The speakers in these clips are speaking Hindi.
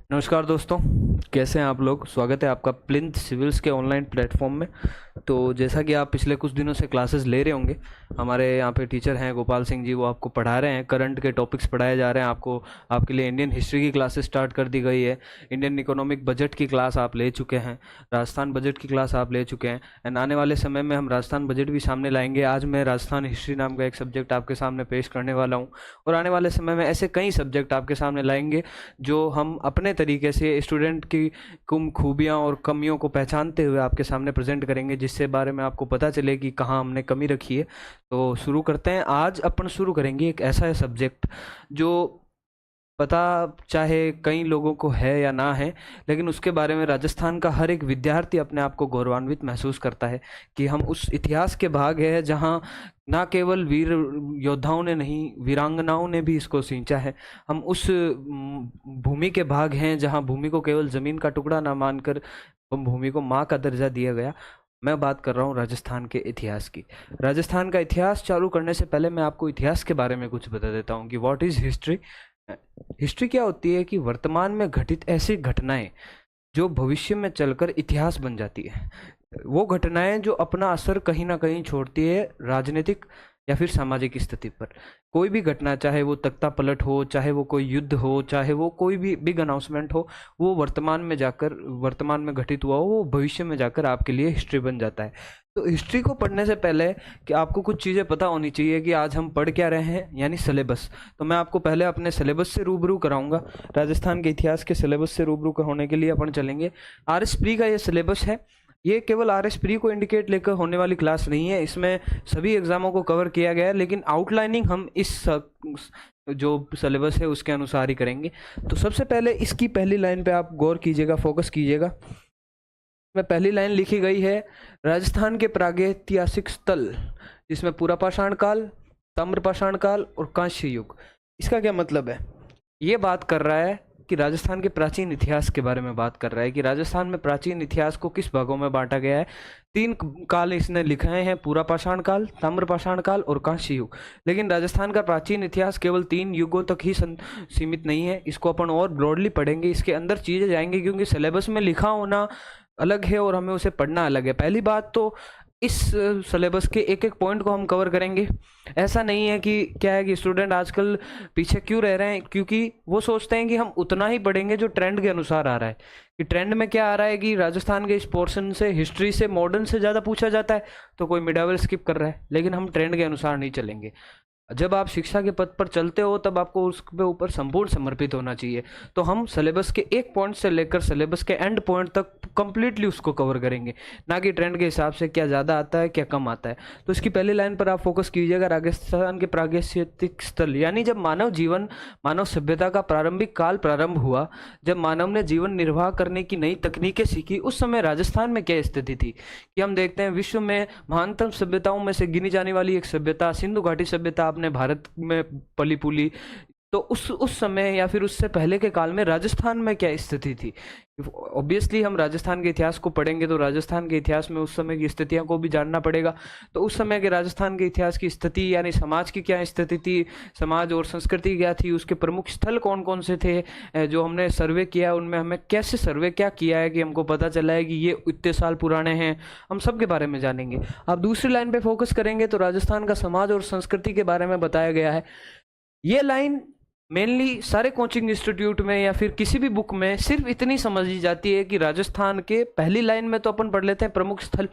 नमस्कार दोस्तों, कैसे हैं आप लोग। स्वागत है आपका प्लिंथ सिविल्स के ऑनलाइन प्लेटफॉर्म में। तो जैसा कि आप पिछले कुछ दिनों से क्लासेस ले रहे होंगे, हमारे यहाँ पे टीचर हैं गोपाल सिंह जी, वो आपको पढ़ा रहे हैं। करंट के टॉपिक्स पढ़ाए जा रहे हैं आपको। आपके लिए इंडियन हिस्ट्री की क्लासेस स्टार्ट कर दी गई है। इंडियन इकोनॉमिक बजट की क्लास आप ले चुके हैं, राजस्थान बजट की क्लास आप ले चुके हैं, एंड आने वाले समय में हम राजस्थान बजट भी सामने लाएंगे। आज मैं राजस्थान हिस्ट्री नाम का एक सब्जेक्ट आपके सामने पेश करने वाला हूँ, और आने वाले समय में ऐसे कई सब्जेक्ट आपके सामने लाएंगे जो हम अपने तरीके से स्टूडेंट की खूबियाँ और कमियों को पहचानते हुए आपके सामने प्रेजेंट करेंगे, जिससे बारे में आपको पता चले कि कहाँ हमने कमी रखी है। तो शुरू करते हैं। आज अपन शुरू करेंगे एक ऐसा सब्जेक्ट जो पता चाहे कई लोगों को है या ना है, लेकिन उसके बारे में राजस्थान का हर एक विद्यार्थी अपने आप को गौरवान्वित महसूस करता है कि हम उस इतिहास के भाग है जहां ना केवल वीर योद्धाओं ने नहीं, वीरांगनाओं ने भी इसको सींचा है। हम उस भूमि के भाग हैं जहां भूमि को केवल जमीन का टुकड़ा ना मानकर हम भूमि को माँ का दर्जा दिया गया। मैं बात कर रहा हूँ राजस्थान के इतिहास की। राजस्थान का इतिहास चालू करने से पहले मैं आपको इतिहास के बारे में कुछ बता देता हूँ कि व्हाट इज हिस्ट्री। हिस्ट्री क्या होती है कि वर्तमान में घटित ऐसी घटनाएं जो भविष्य में चलकर इतिहास बन जाती है। वो घटनाएं जो अपना असर कहीं ना कहीं छोड़ती है राजनीतिक या फिर सामाजिक स्थिति पर। कोई भी घटना, चाहे वो तख्ता पलट हो, चाहे वो कोई युद्ध हो, चाहे वो कोई भी बिग अनाउंसमेंट हो, वो वर्तमान में जाकर, वर्तमान में घटित हुआ हो, वो भविष्य में जाकर आपके लिए हिस्ट्री बन जाता है। तो हिस्ट्री को पढ़ने से पहले कि आपको कुछ चीज़ें पता होनी चाहिए कि आज हम पढ़ क्या रहे हैं, यानी सिलेबस। तो मैं आपको पहले अपने सिलेबस से रूबरू कराऊंगा। राजस्थान के इतिहास के सिलेबस से रूबरू होने के लिए अपन चलेंगे। RS प्री का ये सिलेबस है। ये केवल RS प्री को इंडिकेट लेकर होने वाली क्लास नहीं है, इसमें सभी एग्जामों को कवर किया गया है, लेकिन आउटलाइनिंग हम इस जो सिलेबस है उसके अनुसार ही करेंगे। तो सबसे पहले इसकी पहली लाइन पे आप गौर कीजिएगा, फोकस कीजिएगा। में पहली लाइन लिखी गई है, राजस्थान के प्रागैतिहासिक स्थल, जिसमें पुरापाषाण काल, ताम्रपाषाण काल और कांस्य युग। इसका क्या मतलब है? ये बात कर रहा है कि राजस्थान के प्राचीन इतिहास के बारे में बात कर रहा है कि राजस्थान में प्राचीन इतिहास को किस भागों में बांटा गया है। 3 काल इसने लिखे हैं, पुरापाषाण काल, ताम्रपाषाण काल और कांस्य युग। लेकिन राजस्थान का प्राचीन इतिहास केवल 3 युगों तक ही सीमित नहीं है। इसको अपन और ब्रॉडली पढ़ेंगे, इसके अंदर चीजें जाएंगे, क्योंकि सिलेबस में लिखा होना अलग है और हमें उसे पढ़ना अलग है। पहली बात तो इस सिलेबस के एक एक पॉइंट को हम कवर करेंगे। ऐसा नहीं है कि क्या है कि स्टूडेंट आजकल पीछे क्यों रह रहे हैं, क्योंकि वो सोचते हैं कि हम उतना ही पढ़ेंगे जो ट्रेंड के अनुसार आ रहा है। कि ट्रेंड में क्या आ रहा है कि राजस्थान के इस पोर्शन से, हिस्ट्री से, मॉडर्न से ज़्यादा पूछा जाता है, तो कोई मिडावल स्किप कर रहा है। लेकिन हम ट्रेंड के अनुसार नहीं चलेंगे। जब आप शिक्षा के पथ पर चलते हो तब आपको उसके ऊपर संपूर्ण समर्पित होना चाहिए। तो हम सिलेबस के एक पॉइंट से लेकर सिलेबस के एंड पॉइंट तक कंप्लीटली उसको कवर करेंगे, ना कि ट्रेंड के हिसाब से क्या ज़्यादा आता है क्या कम आता है। तो इसकी पहली लाइन पर आप फोकस कीजिएगा, राजस्थान के प्रागैतिहासिक स्थल, यानी जब मानव जीवन, मानव सभ्यता का प्रारंभिक काल प्रारंभ हुआ, जब मानव ने जीवन निर्वाह करने की नई तकनीकें सीखी, उस समय राजस्थान में क्या स्थिति थी। कि हम देखते हैं विश्व में महानतम सभ्यताओं में से गिनी जाने वाली एक सभ्यता सिंधु घाटी सभ्यता अपने भारत में पली पुली। तो उस समय या फिर उससे पहले के काल में राजस्थान में क्या स्थिति थी। ऑब्वियसली हम राजस्थान के इतिहास को पढ़ेंगे तो राजस्थान के इतिहास में उस समय की स्थितियों को भी जानना पड़ेगा। तो उस समय के राजस्थान के इतिहास की स्थिति, यानी समाज की क्या स्थिति थी, समाज और संस्कृति क्या थी, उसके प्रमुख स्थल कौन कौन से थे जो हमने सर्वे किया, उनमें हमें कैसे सर्वे क्या किया है कि हमको पता चला है कि ये इतने साल पुराने हैं, हम सब के बारे में जानेंगे। आप दूसरी लाइन पे फोकस करेंगे तो राजस्थान का समाज और संस्कृति के बारे में बताया गया है। ये लाइन मेनली सारे कोचिंग इंस्टीट्यूट में या फिर किसी भी बुक में सिर्फ इतनी समझी जाती है कि राजस्थान के पहली लाइन में तो अपन पढ़ लेते हैं प्रमुख स्थल,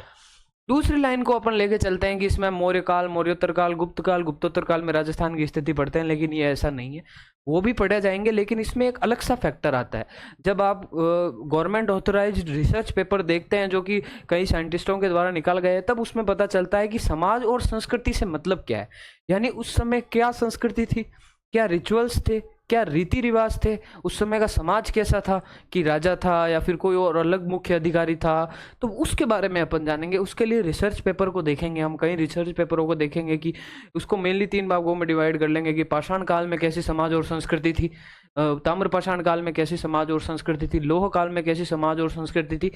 दूसरी लाइन को अपन लेके चलते हैं कि इसमें मौर्य काल, मौर्योत्तर काल, गुप्त काल, गुप्तोत्तर काल में राजस्थान की स्थिति पढ़ते हैं। लेकिन ये ऐसा नहीं है, वो भी पढ़े जाएंगे, लेकिन इसमें एक अलग सा फैक्टर आता है। जब आप गवर्नमेंट ऑथराइज्ड रिसर्च पेपर देखते हैं जो कि कई साइंटिस्टों के द्वारा निकाल गए हैं, तब उसमें पता चलता है कि समाज और संस्कृति से मतलब क्या है। यानी उस समय क्या संस्कृति थी, क्या रिचुअल्स थे, क्या रीति रिवाज थे, उस समय का समाज कैसा था, कि राजा था या फिर कोई और अलग मुख्य अधिकारी था। तो उसके बारे में अपन जानेंगे। उसके लिए रिसर्च पेपर को देखेंगे, हम कई रिसर्च पेपरों को देखेंगे कि उसको मेनली 3 भागों में डिवाइड कर लेंगे कि पाषाण काल में कैसी समाज और संस्कृति थी, ताम्रपाषाण काल में कैसी समाज और संस्कृति थी, लौह काल में कैसी समाज और संस्कृति थी।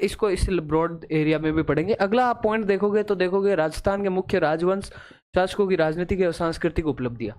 इसको इस ब्रॉड एरिया में भी पढ़ेंगे। अगला आप पॉइंट देखोगे तो देखोगे राजस्थान के मुख्य राजवंश शासकों की राजनीतिक और सांस्कृतिक उपलब्धियां।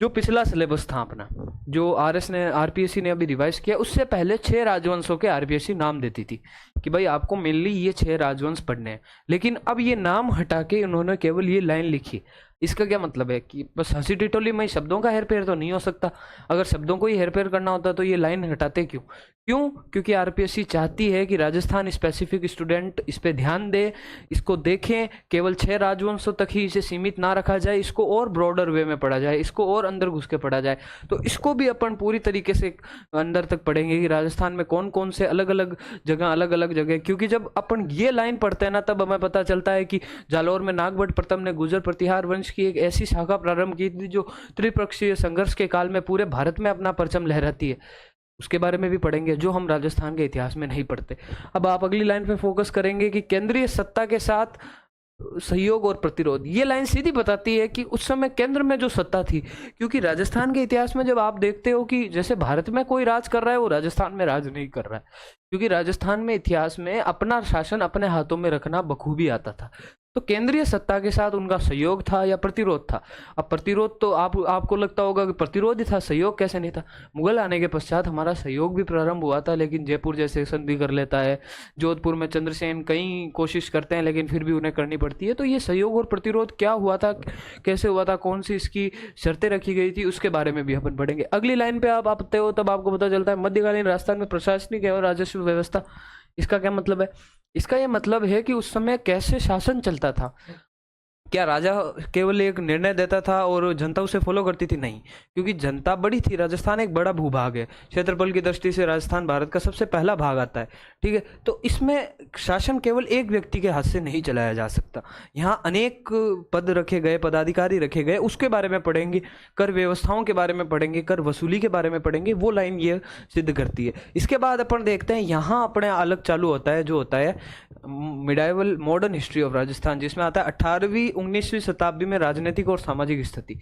जो पिछला सिलेबस था अपना, जो आरपीएससी ने अभी रिवाइज किया, उससे पहले 6 राजवंशों के आरपीएससी नाम देती थी कि भाई आपको मेनली ये 6 राजवंश पढ़ने हैं। लेकिन अब ये नाम हटा के उन्होंने केवल ये लाइन लिखी। इसका क्या मतलब है कि बस हंसी टिटोली में शब्दों का हेरफेर तो नहीं हो सकता। अगर शब्दों को ही हेरफेर करना होता तो ये लाइन हटाते क्यों? क्योंकि आरपीएससी चाहती है कि राजस्थान स्पेसिफिक स्टूडेंट इस पे ध्यान दे, इसको देखें, केवल 6 राजवंशों तक ही इसे सीमित ना रखा जाए, इसको और ब्रॉडर वे में पढ़ा जाए, इसको और अंदर घुस के पढ़ा जाए। तो इसको भी अपन पूरी तरीके से अंदर तक पढ़ेंगे कि राजस्थान में कौन कौन से अलग अलग जगह, क्योंकि जब अपन ये लाइन पढ़ते हैं ना, तब हमें पता चलता है कि जालौर में नागभट्ट प्रथम ने गुर्जर प्रतिहार वंश की एक ऐसी शाखा प्रारंभ की थी जो त्रिपक्षीय संघर्ष के काल में पूरे भारत में अपना परचम लहराती है। उसके बारे में भी पढ़ेंगे जो हम राजस्थान के इतिहास में नहीं पढ़ते। अब आप अगली लाइन पे फोकस करेंगे कि केंद्रीय सत्ता के साथ सहयोग और प्रतिरोध। ये लाइन सीधी बताती है कि उस समय केंद्र में जो सत्ता थी, क्योंकि राजस्थान के इतिहास में जब आप देखते हो कि जैसे भारत में कोई राज कर रहा है, वो राजस्थान में राज नहीं कर रहा है, क्योंकि राजस्थान में इतिहास में अपना शासन अपने हाथों में रखना बखूबी आता था। तो केंद्रीय सत्ता के साथ उनका सहयोग था या प्रतिरोध था? अब प्रतिरोध तो आपको लगता होगा कि प्रतिरोध ही था, सहयोग कैसे नहीं था? मुगल आने के पश्चात हमारा सहयोग भी प्रारंभ हुआ था, लेकिन जयपुर जैसे संधि कर लेता है, जोधपुर में चंद्रसेन कई कोशिश करते हैं लेकिन फिर भी उन्हें करनी पड़ती है। तो ये सहयोग और प्रतिरोध क्या हुआ था, कैसे हुआ था, कौन सी इसकी शर्तें रखी गई थी, उसके बारे में भी अपन पढ़ेंगे। अगली लाइन पे आप आते हो तब आपको पता चलता है मध्यकालीन राजस्थान में प्रशासनिक एवं राजस्व व्यवस्था। इसका क्या मतलब है? इसका यह मतलब है कि उस समय कैसे शासन चलता था। क्या राजा केवल एक निर्णय देता था और जनता उसे फॉलो करती थी? नहीं, क्योंकि जनता बड़ी थी। राजस्थान एक बड़ा भूभाग है, क्षेत्रफल की दृष्टि से राजस्थान भारत का सबसे पहला भाग आता है, ठीक है। तो इसमें शासन केवल एक व्यक्ति के हाथ से नहीं चलाया जा सकता। यहाँ अनेक पद रखे गए, पदाधिकारी रखे गए, उसके बारे में पढ़ेंगे। कर व्यवस्थाओं के बारे में पढ़ेंगे, कर वसूली के बारे में पढ़ेंगे। वो लाइन ये सिद्ध करती है। इसके बाद अपन देखते हैं यहाँ अपने अलग चालू होता है, जो होता है medieval modern history of Rajasthan, जिसमें आता है 18वीं 19वीं शताब्दी में राजनीतिक और सामाजिक स्थिति।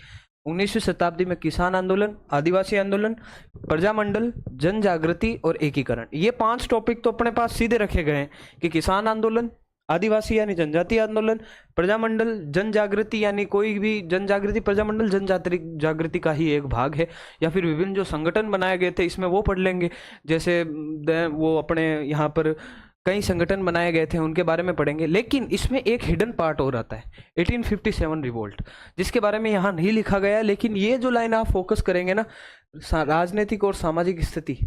19वीं शताब्दी में किसान आंदोलन, आदिवासी आंदोलन, प्रजामंडल, जन जागृति और एकीकरण। ये 5 टॉपिक तो अपने पास सीधे रखे गए हैं कि किसान आंदोलन, आदिवासी यानी जनजातीय आंदोलन, प्रजामंडल, जन जागृति यानी कोई भी जन जागृति, प्रजामंडल जन जागृति का ही एक भाग है, या फिर विभिन्न जो संगठन बनाए गए थे इसमें वो पढ़ लेंगे। जैसे वो अपने यहाँ पर कई संगठन बनाए गए थे, उनके बारे में पढ़ेंगे। लेकिन इसमें एक हिडन पार्ट और आता है, 1857 रिवोल्ट, जिसके बारे में यहाँ नहीं लिखा गया। लेकिन ये जो लाइन आप फोकस करेंगे ना, राजनीतिक और सामाजिक स्थिति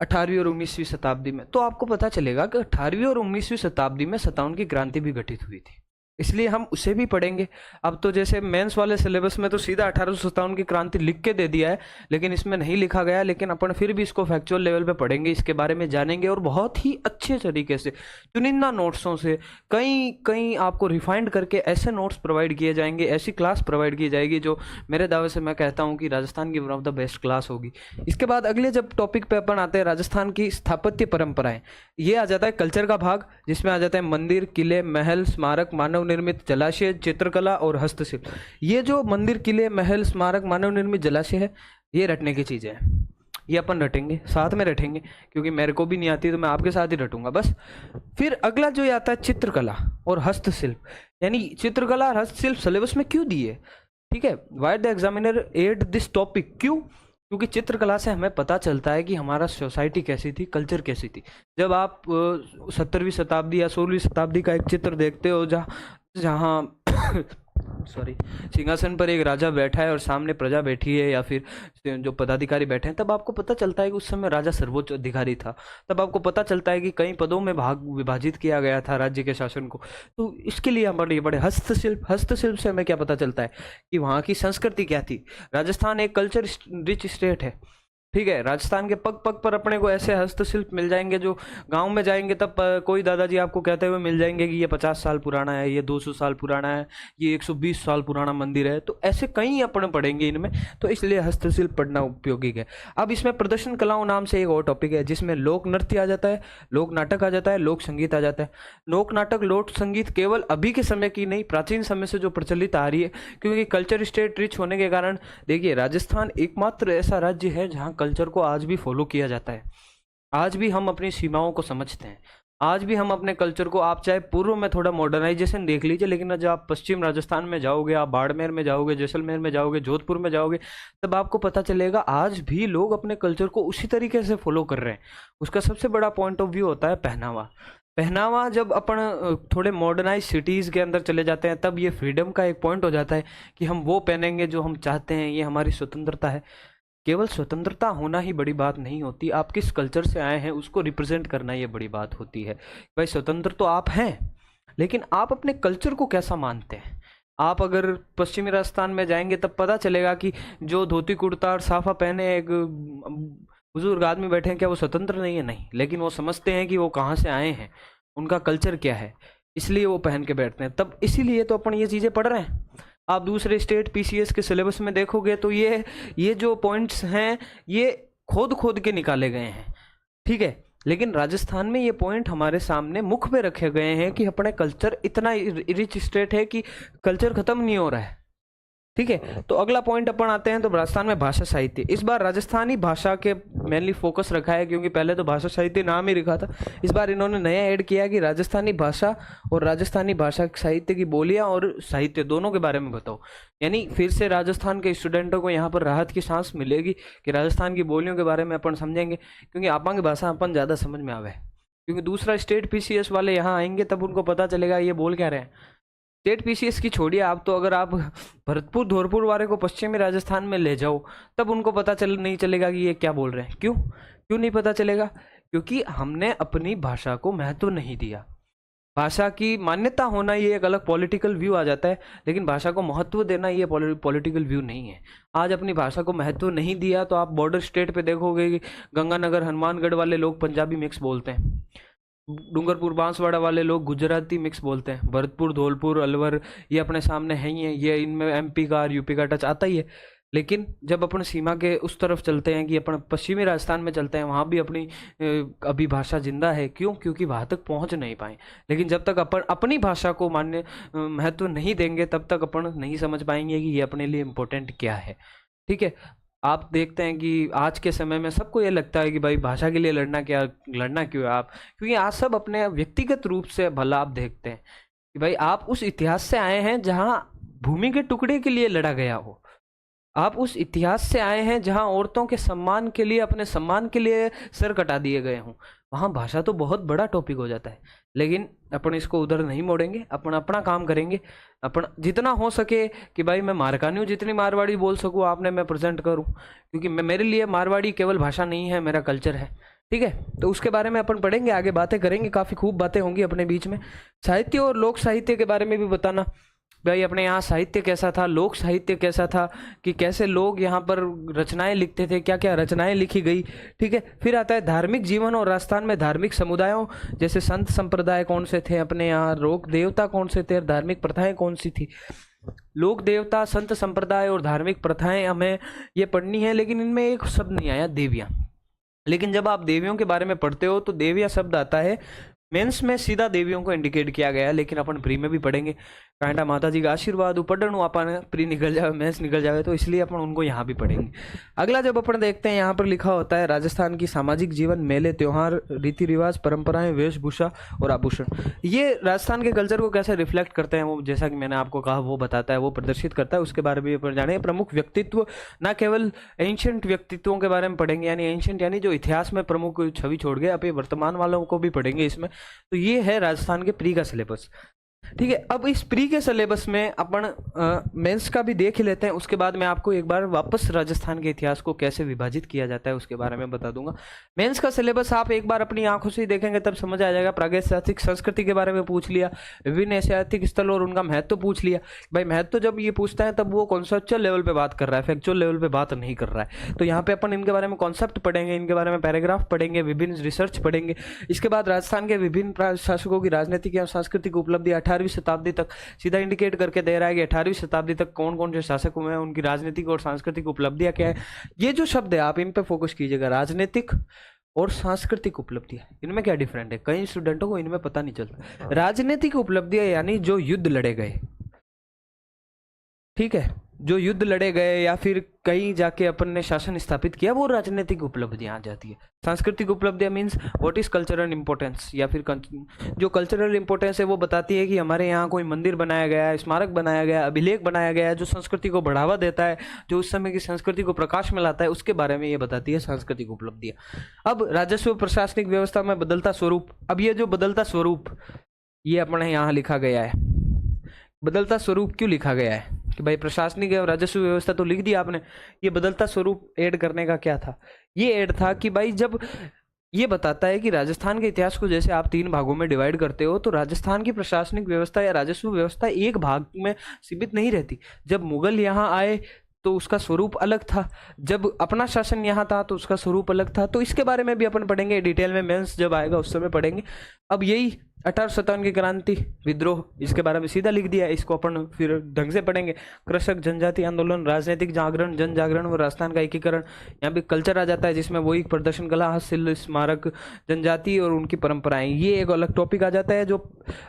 18वीं और 19वीं शताब्दी में, तो आपको पता चलेगा कि 18वीं और 19वीं शताब्दी में 57 की क्रांति भी घटित हुई थी, इसलिए हम उसे भी पढ़ेंगे। अब तो जैसे मेंस वाले सिलेबस में तो सीधा 1857 की क्रांति लिख के दे दिया है, लेकिन इसमें नहीं लिखा गया। लेकिन अपन फिर भी इसको फैक्चुअल लेवल पे पढ़ेंगे, इसके बारे में जानेंगे, और बहुत ही अच्छे तरीके से चुनिंदा नोट्सों से कई आपको रिफाइंड करके ऐसे नोट्स प्रोवाइड किए जाएंगे, ऐसी क्लास प्रोवाइड की जाएगी जो मेरे दावे से मैं कहता हूँ कि राजस्थान की one of the best class होगी। इसके बाद अगले जब टॉपिक पे अपन आते हैं, राजस्थान की स्थापत्य परंपराएं, ये आ जाता है कल्चर का भाग, जिसमें आ जाता है मंदिर, किले, महल, स्मारक, मानव निर्मित जलाशय, चित्रकला और हस्तशिल्प। ये जो मंदिर, किले, महल, स्मारक, मानव निर्मित जलाशय है, ये रटने की चीजें हैं। ये अपन रटेंगे, साथ में रटेंगे, क्योंकि मेरे को भी नहीं आती तो मैं आपके साथ ही रटूंगा बस। फिर अगला जो आता है चित्रकला और हस्तशिल्प, यानी चित्रकला और हस्तशिल्प सिलेबस में क्यों दिए, ठीक है। Why the examiner add this topic, क्यों? क्योंकि चित्रकला से हमें पता चलता है कि हमारा सोसाइटी कैसी थी, कल्चर कैसी थी। जब आप 17वीं शताब्दी या 16वीं शताब्दी का एक चित्र देखते हो जहाँ सॉरी सिंहासन पर एक राजा बैठा है और सामने प्रजा बैठी है या फिर जो पदाधिकारी बैठे हैं, तब आपको पता चलता है कि उस समय राजा सर्वोच्च अधिकारी था। तब आपको पता चलता है कि कई पदों में विभाजित किया गया था राज्य के शासन को। तो इसके लिए हमारे बड़े हस्तशिल्प से हमें क्या पता चलता है कि वहाँ की संस्कृति क्या थी। राजस्थान एक कल्चर रिच स्टेट है, ठीक है। राजस्थान के पग पग पर अपने को ऐसे हस्तशिल्प मिल जाएंगे जो गांव में जाएंगे तब कोई दादाजी आपको कहते हुए मिल जाएंगे कि ये 50 साल पुराना है, ये 200 साल पुराना है, ये 120 साल पुराना मंदिर है। तो ऐसे कई अपन पढ़ेंगे इनमें, तो इसलिए हस्तशिल्प पढ़ना उपयोगी है। अब इसमें प्रदर्शन कलाओं नाम से एक और टॉपिक है, जिसमें लोक नृत्य आ जाता है, लोक नाटक आ जाता है, लोक संगीत आ जाता है। लोक नाटक, लोक संगीत केवल अभी के समय की नहीं, प्राचीन समय से जो प्रचलित आ रही है, क्योंकि कल्चर स्टेट रिच होने के कारण देखिए राजस्थान एकमात्र ऐसा राज्य है जहाँ कल्चर को आज भी फॉलो किया जाता है। आज भी हम अपनी सीमाओं को समझते हैं। आज भी हम अपने कल्चर को, आप चाहे पूर्व में थोड़ा मॉडर्नाइजेशन देख लीजिए, लेकिन जब आप पश्चिम राजस्थान में जाओगे, आप बाड़मेर में जाओगे, जैसलमेर में जाओगे, जोधपुर में जाओगे, तब आपको पता चलेगा आज भी लोग अपने कल्चर को उसी तरीके से फॉलो कर रहे हैं। उसका सबसे बड़ा पॉइंट ऑफ व्यू होता है पहनावा। पहनावा जब अपन थोड़े मॉडर्नाइज सिटीज़ के अंदर चले जाते हैं, तब ये फ्रीडम का एक पॉइंट हो जाता है कि हम वो पहनेंगे जो हम चाहते हैं, ये हमारी स्वतंत्रता है। केवल स्वतंत्रता होना ही बड़ी बात नहीं होती, आप किस कल्चर से आए हैं उसको रिप्रेजेंट करना ये बड़ी बात होती है। भाई स्वतंत्र तो आप हैं, लेकिन आप अपने कल्चर को कैसा मानते हैं। आप अगर पश्चिमी राजस्थान में जाएंगे तब पता चलेगा कि जो धोती कुर्ता और साफा पहने एक बुजुर्ग आदमी बैठे हैं, क्या वो स्वतंत्र नहीं है? नहीं, लेकिन वो समझते हैं कि वो कहाँ से आए हैं, उनका कल्चर क्या है, इसलिए वो पहन के बैठते हैं। तब इसीलिए तो अपन ये चीज़ें पढ़ रहे हैं। आप दूसरे स्टेट पीसीएस के सिलेबस में देखोगे तो ये जो पॉइंट्स हैं ये खोद खोद के निकाले गए हैं, ठीक है। लेकिन राजस्थान में ये पॉइंट हमारे सामने मुख पे रखे गए हैं कि अपने कल्चर इतना रिच स्टेट है कि कल्चर खत्म नहीं हो रहा है, ठीक है। तो अगला पॉइंट अपन आते हैं तो राजस्थान में भाषा साहित्य। इस बार राजस्थानी भाषा के मेनली फोकस रखा है, क्योंकि पहले तो भाषा साहित्य नाम ही लिखा था। इस बार इन्होंने नया ऐड किया कि राजस्थानी भाषा और राजस्थानी भाषा साहित्य की बोलियां और साहित्य दोनों के बारे में बताओ। यानी फिर से राजस्थान के स्टूडेंटों को यहाँ पर राहत की सांस मिलेगी कि राजस्थान की बोलियों के बारे में अपन समझेंगे, क्योंकि आपा की भाषा अपन ज़्यादा समझ में आवे। क्योंकि दूसरा स्टेट पीसीएस वाले यहाँ आएंगे तब उनको पता चलेगा ये बोल क्या रहे हैं। स्टेट पीसीएस की छोड़िए, आप तो अगर आप भरतपुर धौरपुर वाले को पश्चिमी राजस्थान में ले जाओ तब उनको पता नहीं चलेगा कि ये क्या बोल रहे हैं। क्यों नहीं पता चलेगा? क्योंकि हमने अपनी भाषा को महत्व नहीं दिया। भाषा की मान्यता होना ये एक अलग पॉलिटिकल व्यू आ जाता है, लेकिन भाषा को महत्व देना ये पॉलिटिकल व्यू नहीं है। आज अपनी भाषा को महत्व नहीं दिया तो आप बॉर्डर स्टेट पे देखोगे कि गंगानगर हनुमानगढ़ वाले लोग पंजाबी मिक्स बोलते हैं, डूंगरपुर बांसवाड़ा वाले लोग गुजराती मिक्स बोलते हैं, भरतपुर धौलपुर अलवर ये अपने सामने है ही है, ये इनमें एमपी का और यूपी का टच आता ही है। लेकिन जब अपन सीमा के उस तरफ चलते हैं कि अपन पश्चिमी राजस्थान में चलते हैं, वहाँ भी अपनी अभी भाषा जिंदा है। क्योंकि वहाँ तक पहुँच नहीं पाए। लेकिन जब तक अपन अपनी भाषा को मान्य महत्व नहीं देंगे तब तक अपन नहीं समझ पाएंगे कि ये अपने लिए इम्पोर्टेंट क्या है, ठीक है। आप देखते हैं कि आज के समय में सबको ये लगता है कि भाई भाषा के लिए लड़ना क्यों है आप, क्योंकि आज सब अपने व्यक्तिगत रूप से भला आप देखते हैं कि भाई आप उस इतिहास से आए हैं जहां भूमि के टुकड़े के लिए लड़ा गया हो। आप उस इतिहास से आए हैं जहां औरतों के सम्मान के लिए, अपने सम्मान के लिए सर कटा दिए गए हों। वहाँ भाषा तो बहुत बड़ा टॉपिक हो जाता है, लेकिन अपन इसको उधर नहीं मोड़ेंगे, अपन अपना काम करेंगे। अपन जितना हो सके कि भाई मैं मारकानी हूँ, जितनी मारवाड़ी बोल सकूँ आपने मैं प्रेजेंट करूँ, क्योंकि मेरे लिए मारवाड़ी केवल भाषा नहीं है, मेरा कल्चर है, ठीक है। तो उसके बारे में अपन पढ़ेंगे, आगे बातें करेंगे, काफ़ी खूब बातें होंगी अपने बीच में। साहित्य और लोक साहित्य के बारे में भी बताना, भाई अपने यहाँ साहित्य कैसा था, लोक साहित्य कैसा था, कि कैसे लोग यहाँ पर रचनाएं लिखते थे, क्या क्या रचनाएं लिखी गई, ठीक है। फिर आता है धार्मिक जीवन और राजस्थान में धार्मिक समुदायों, जैसे संत संप्रदाय कौन से थे अपने यहाँ, लोक देवता कौन से थे, धार्मिक प्रथाएं कौन सी थी। लोक देवता, संत संप्रदाय और धार्मिक प्रथाएं हमें ये पढ़नी है, लेकिन इनमें एक शब्द नहीं आया, देवियाँ। लेकिन जब आप देवियों के बारे में पढ़ते हो तो देवियाँ शब्द आता है, मेंस में सीधा देवियों को इंडिकेट किया गया है, लेकिन अपन प्री में भी पढ़ेंगे। कांटा माता जी का आशीर्वाद पढ़ू अपन प्री निकल जाए, मेंस निकल जाए, तो इसलिए अपन उनको यहाँ भी पढ़ेंगे। अगला जब अपन देखते हैं, यहाँ पर लिखा होता है राजस्थान की सामाजिक जीवन, मेले त्योहार, रीति रिवाज, परंपराएं, वेशभूषा और आभूषण। ये राजस्थान के कल्चर को कैसे रिफ्लेक्ट करते हैं, वो जैसा कि मैंने आपको कहा वो बताता है, वो प्रदर्शित करता है। उसके बारे में अपन जाने प्रमुख व्यक्तित्व, ना केवल एंशियंट व्यक्तित्वों के बारे में पढ़ेंगे, यानी एंशियंट यानी जो इतिहास में प्रमुख छवि छोड़ गए, अब वर्तमान वालों को भी पढ़ेंगे इसमें। तो ये है राजस्थान के प्री का सिलेबस, ठीक है। अब इस प्री के सिलेबस में अपन मेंस का भी देख ही लेते हैं, उसके बाद मैं आपको एक बार वापस राजस्थान के इतिहास को कैसे विभाजित किया जाता है उसके बारे में बता दूंगा। मेंस का सिलेबस आप एक बार अपनी आंखों से देखेंगे तब समझ आ जाएगा। प्रागैतिहासिक संस्कृति के बारे में पूछ लिया, विभिन्न ऐतिहासिक स्थल और उनका महत्व पूछ लिया। भाई महत्व जब ये पूछता है तब वो कॉन्सेप्चुअल लेवल पे बात कर रहा है, फैक्चुअल लेवल पे बात नहीं कर रहा है। तो यहाँ पे अपन इनके बारे में कॉन्सेप्ट पढ़ेंगे, इनके बारे में पैराग्राफ पढ़ेंगे, विभिन्न रिसर्च पढ़ेंगे। इसके बाद राजस्थान के विभिन्न शासकों की राजनीतिक या सांस्कृतिक उपलब्धि 18वीं शताब्दी तक सीधा इंडिकेट करके दे रहा है कि 18वीं शताब्दी तक कौन कौन से शासक हुए हैं, उनकी राजनीतिक और सांस्कृतिक उपलब्धियां क्या है। ये जो शब्द है आप इन पे फोकस कीजिएगा, राजनीतिक और सांस्कृतिक उपलब्धियां, इनमें क्या डिफरेंट है, कई स्टूडेंटों को इनमें पता नहीं चलता। राजनीतिक उपलब्धियां यानी जो युद्ध लड़े गए, ठीक है, जो युद्ध लड़े गए या फिर कहीं जाके अपन ने शासन स्थापित किया, वो राजनीतिक उपलब्धियां आ जाती है। सांस्कृतिक उपलब्धियां means what is cultural importance, या फिर जो कल्चरल इंपॉर्टेंस है वो बताती है कि हमारे यहाँ कोई मंदिर बनाया गया है, स्मारक बनाया गया है, अभिलेख बनाया गया है, जो संस्कृति को बढ़ावा देता है, जो उस समय की संस्कृति को प्रकाश में लाता है, उसके बारे में ये बताती है सांस्कृतिक उपलब्धियां। अब राजस्व प्रशासनिक व्यवस्था में बदलता स्वरूप, अब ये जो बदलता स्वरूप ये अपने यहाँ लिखा गया है। बदलता स्वरूप क्यों लिखा गया है कि भाई प्रशासनिक और राजस्व व्यवस्था तो लिख दिया आपने, ये बदलता स्वरूप ऐड करने का क्या था? ये ऐड था कि भाई जब ये बताता है कि राजस्थान के इतिहास को जैसे आप 3 भागों में डिवाइड करते हो, तो राजस्थान की प्रशासनिक व्यवस्था या राजस्व व्यवस्था एक भाग में सीमित नहीं रहती। जब मुगल यहाँ आए तो उसका स्वरूप अलग था, जब अपना शासन यहाँ था तो उसका स्वरूप अलग था। तो इसके बारे में भी अपन पढ़ेंगे डिटेल में, मेंस जब आएगा उस समय पढ़ेंगे। अब यही 1857 की क्रांति विद्रोह, इसके बारे में सीधा लिख दिया, इसको अपन फिर ढंग से पढ़ेंगे। कृषक जनजाति आंदोलन, राजनीतिक जागरण, जन जागरण व राजस्थान का एकीकरण। यहाँ भी कल्चर आ जाता है जिसमें वही प्रदर्शन कला, हस्तशिल्प, स्मारक, जनजाति और उनकी परंपराएं, ये एक अलग टॉपिक आ जाता है जो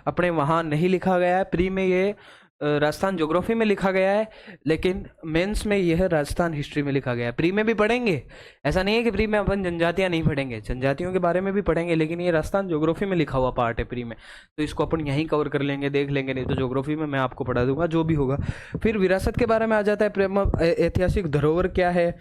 अपने वहाँ नहीं लिखा गया है। प्री में ये राजस्थान ज्योग्राफी में लिखा गया है, लेकिन मेंस में यह राजस्थान हिस्ट्री में लिखा गया है। प्री में भी पढ़ेंगे, ऐसा नहीं है कि प्री में अपन जनजातियां नहीं पढ़ेंगे, जनजातियों के बारे में भी पढ़ेंगे, लेकिन ये राजस्थान ज्योग्राफी में लिखा हुआ पार्ट है प्री में, तो इसको अपन यहीं कवर कर लेंगे, देख लेंगे, नहीं तो ज्योग्राफी में मैं आपको पढ़ा दूंगा जो भी होगा। फिर विरासत के बारे में आ जाता है, प्रेम ऐतिहासिक धरोहर क्या है,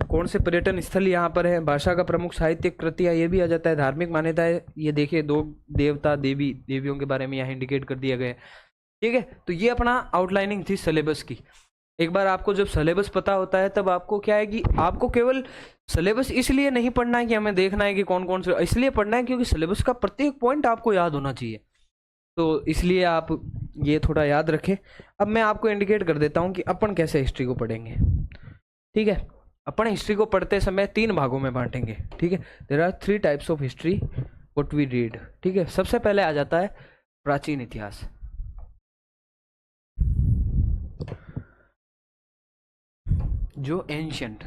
कौन से पर्यटन स्थल यहाँ पर है, भाषा का प्रमुख साहित्यिक कृतियाँ, ये भी आ जाता है। धार्मिक मान्यताएं, ये देखिए 2 देवता देवियों के बारे में यहाँ इंडिकेट कर दिया गया है। ठीक है, तो ये अपना आउटलाइनिंग थी सिलेबस की। एक बार आपको जब सिलेबस पता होता है तब आपको क्या है कि आपको केवल सिलेबस इसलिए नहीं पढ़ना है कि हमें देखना है कि कौन कौन से, इसलिए पढ़ना है क्योंकि सिलेबस का प्रत्येक पॉइंट आपको याद होना चाहिए, तो इसलिए आप ये थोड़ा याद रखें। अब मैं आपको इंडिकेट कर देता हूँ कि अपन कैसे हिस्ट्री को पढ़ेंगे। ठीक है, अपन हिस्ट्री को पढ़ते समय 3 भागों में बांटेंगे। ठीक है, there are 3 types of history what we read. ठीक है, सबसे पहले आ जाता है प्राचीन इतिहास। जो एंशियंट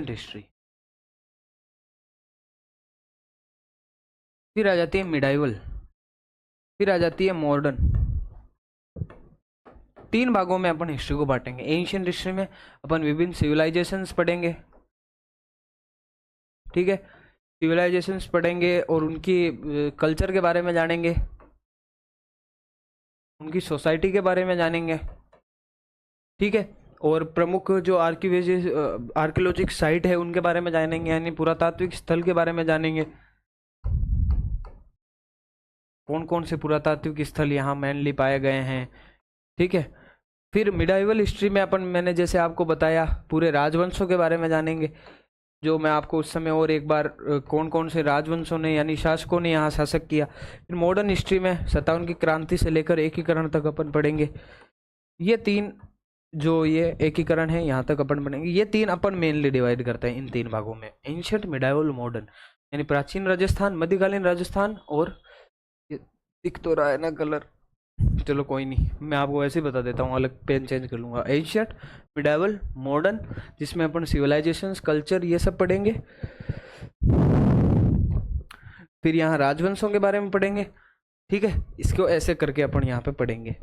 हिस्ट्री। फिर आ जाती है मिडाइवल, फिर आ जाती है मॉडर्न। 3 भागों में अपन हिस्ट्री को बांटेंगे। एंशियंट हिस्ट्री में अपन विभिन्न सिविलाइजेशंस पढ़ेंगे। ठीक है, सिविलाइजेशंस पढ़ेंगे और उनकी कल्चर के बारे में जानेंगे, उनकी सोसाइटी के बारे में जानेंगे। ठीक है, और प्रमुख जो आर्कियोलॉजिक साइट है उनके बारे में जानेंगे, यानी पुरातात्विक स्थल के बारे में जानेंगे, कौन कौन से पुरातात्विक स्थल यहाँ मेनली पाए गए हैं। ठीक है, फिर मिडाइवल हिस्ट्री में अपन, मैंने जैसे आपको बताया, पूरे राजवंशों के बारे में जानेंगे, जो मैं आपको उस समय और एक बार कौन कौन से राजवंशों ने यानी शासकों ने यहाँ शासक किया। फिर मॉडर्न हिस्ट्री में 57 की क्रांति से लेकर एकीकरण तक अपन पढ़ेंगे। ये 3 जो ये एकीकरण है यहाँ तक अपन पढ़ेंगे। ये 3 अपन मेनली डिवाइड करते हैं इन 3 भागों में, एंशिएंट, मिडाइवल, मॉडर्न, यानी प्राचीन राजस्थान, मध्यकालीन राजस्थान, और दिख तो रहा है ना कलर, चलो कोई नहीं, मैं आपको ऐसे ही बता देता हूँ, अलग पेन चेंज कर लूँगा। एंशिएंट, मिडाइवल, मॉडर्न, जिसमें अपन सिविलाइजेशंस, कल्चर, ये सब पढ़ेंगे। फिर यहाँ राजवंशों के बारे में पढ़ेंगे। ठीक है, इसको ऐसे करके अपन यहाँ पे पढ़ेंगे।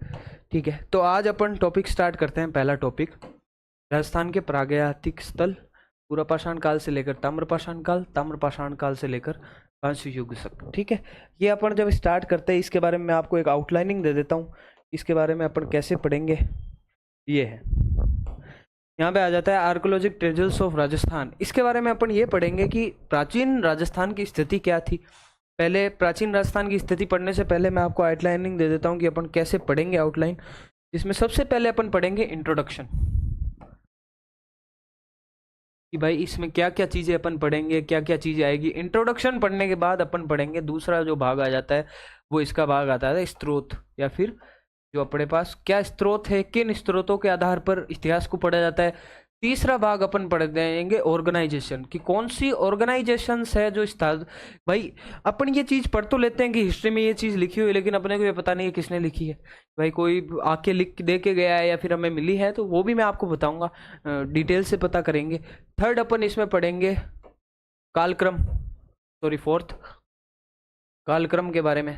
ठीक है, तो आज अपन टॉपिक स्टार्ट करते हैं। पहला टॉपिक, राजस्थान के प्रागैतिहासिक स्थल, पुरापाषाण काल से लेकर ताम्रपाषाण काल, ताम्रपाषाण काल से लेकर कांस्य युग तक। ठीक है, ये अपन जब स्टार्ट करते हैं इसके बारे में मैं आपको एक आउटलाइनिंग दे देता हूँ, इसके बारे में अपन कैसे पढ़ेंगे। ये है, यहाँ पे आ जाता है आर्कियोलॉजिक ट्रेजर्स ऑफ राजस्थान। इसके बारे में अपन ये पढ़ेंगे कि प्राचीन राजस्थान की स्थिति क्या थी। पहले प्राचीन राजस्थान की स्थिति पढ़ने से पहले मैं आपको आउटलाइनिंग दे देता हूँ कि अपन कैसे पढ़ेंगे आउटलाइन। इसमें सबसे पहले अपन पढ़ेंगे इंट्रोडक्शन, कि भाई इसमें क्या क्या चीज़ें अपन पढ़ेंगे, क्या क्या चीज़ें आएगी। इंट्रोडक्शन पढ़ने के बाद अपन पढ़ेंगे दूसरा जो भाग आ जाता है, वो इसका भाग आता है स्रोत, या फिर जो अपने पास क्या स्रोत है, किन स्रोतों के आधार पर इतिहास को पढ़ा जाता है। तीसरा भाग अपन पढ़ देंगे ऑर्गेनाइजेशन, कि कौन सी ऑर्गेनाइजेशंस है जो भाई अपन ये चीज़ पढ़ तो लेते हैं कि हिस्ट्री में ये चीज़ लिखी हुई है, लेकिन अपने को ये पता नहीं है किसने लिखी है। भाई कोई आके लिख दे के गया है या फिर हमें मिली है, तो वो भी मैं आपको बताऊंगा, डिटेल से पता करेंगे। थर्ड अपन इसमें पढ़ेंगे कालक्रम, सॉरी फोर्थ, कालक्रम के बारे में,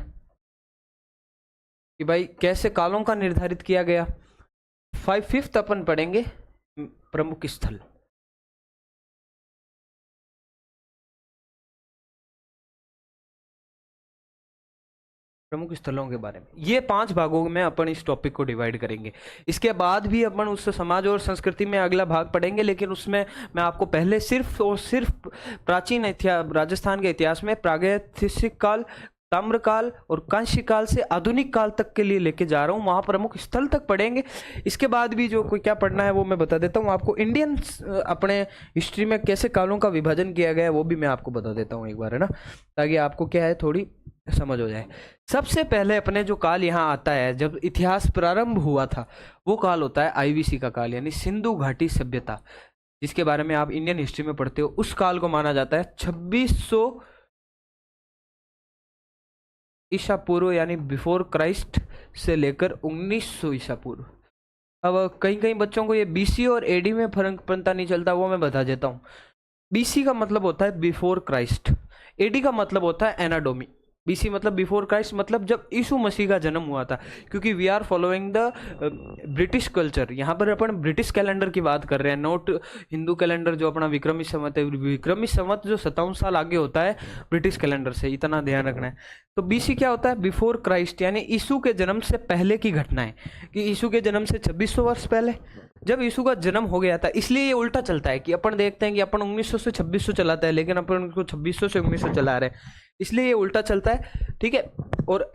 कि भाई कैसे कालों का निर्धारित किया गया। 5th अपन पढ़ेंगे प्रमुख स्थल। प्रमुख स्थलों के बारे में ये 5 भागों में अपन इस टॉपिक को डिवाइड करेंगे। इसके बाद भी अपन उस समाज और संस्कृति में अगला भाग पढ़ेंगे, लेकिन उसमें मैं आपको पहले सिर्फ और सिर्फ प्राचीन इतिहास, राजस्थान के इतिहास में प्रागैतिहासिक काल, ताम्रकाल और कांस्य काल से आधुनिक काल तक के लिए लेके जा रहा हूँ। वहाँ प्रमुख स्थल तक पढ़ेंगे। इसके बाद भी जो कोई क्या पढ़ना है वो मैं बता देता हूँ आपको। इंडियन अपने हिस्ट्री में कैसे कालों का विभाजन किया गया है वो भी मैं आपको बता देता हूँ एक बार, है ना, ताकि आपको क्या है थोड़ी समझ हो जाए। सबसे पहले अपने जो काल यहाँ आता है, जब इतिहास प्रारंभ हुआ था, वो काल होता है आईवीसी का काल, यानी सिंधु घाटी सभ्यता, जिसके बारे में आप इंडियन हिस्ट्री में पढ़ते हो। उस काल को माना जाता है 2600 ईसा पूर्व, यानी बिफोर क्राइस्ट से लेकर 1900 ईसा पूर्व। अब कई कई बच्चों को ये बीसी और एडी में फर्क पता नहीं चलता, वो मैं बता देता हूँ। बीसी का मतलब होता है बिफोर क्राइस्ट, एडी का मतलब होता है एनाडोमी। बीसी मतलब बिफोर क्राइस्ट, मतलब जब यीशु मसीह का जन्म हुआ था, क्योंकि we are following the British culture. यहाँ पर अपन ब्रिटिश कैलेंडर की बात कर रहे हैं, नॉट हिंदू कैलेंडर जो अपना विक्रमी संवत है। विक्रमी संवत जो 57 साल आगे होता है ब्रिटिश कैलेंडर से, इतना ध्यान रखना है। तो बीसी क्या होता है? बिफोर क्राइस्ट, यानी यीशु के जन्म से पहले की घटना है, कि यीशु के जन्म से 2600 वर्ष पहले जब यीशु का जन्म हो गया था। इसलिए ये उल्टा चलता है कि अपन देखते हैं कि अपन 1900 से 2600 चलाता है, लेकिन अपन उनको 2600 से 1900 चला रहे हैं, इसलिए ये उल्टा चलता है, ठीक है। और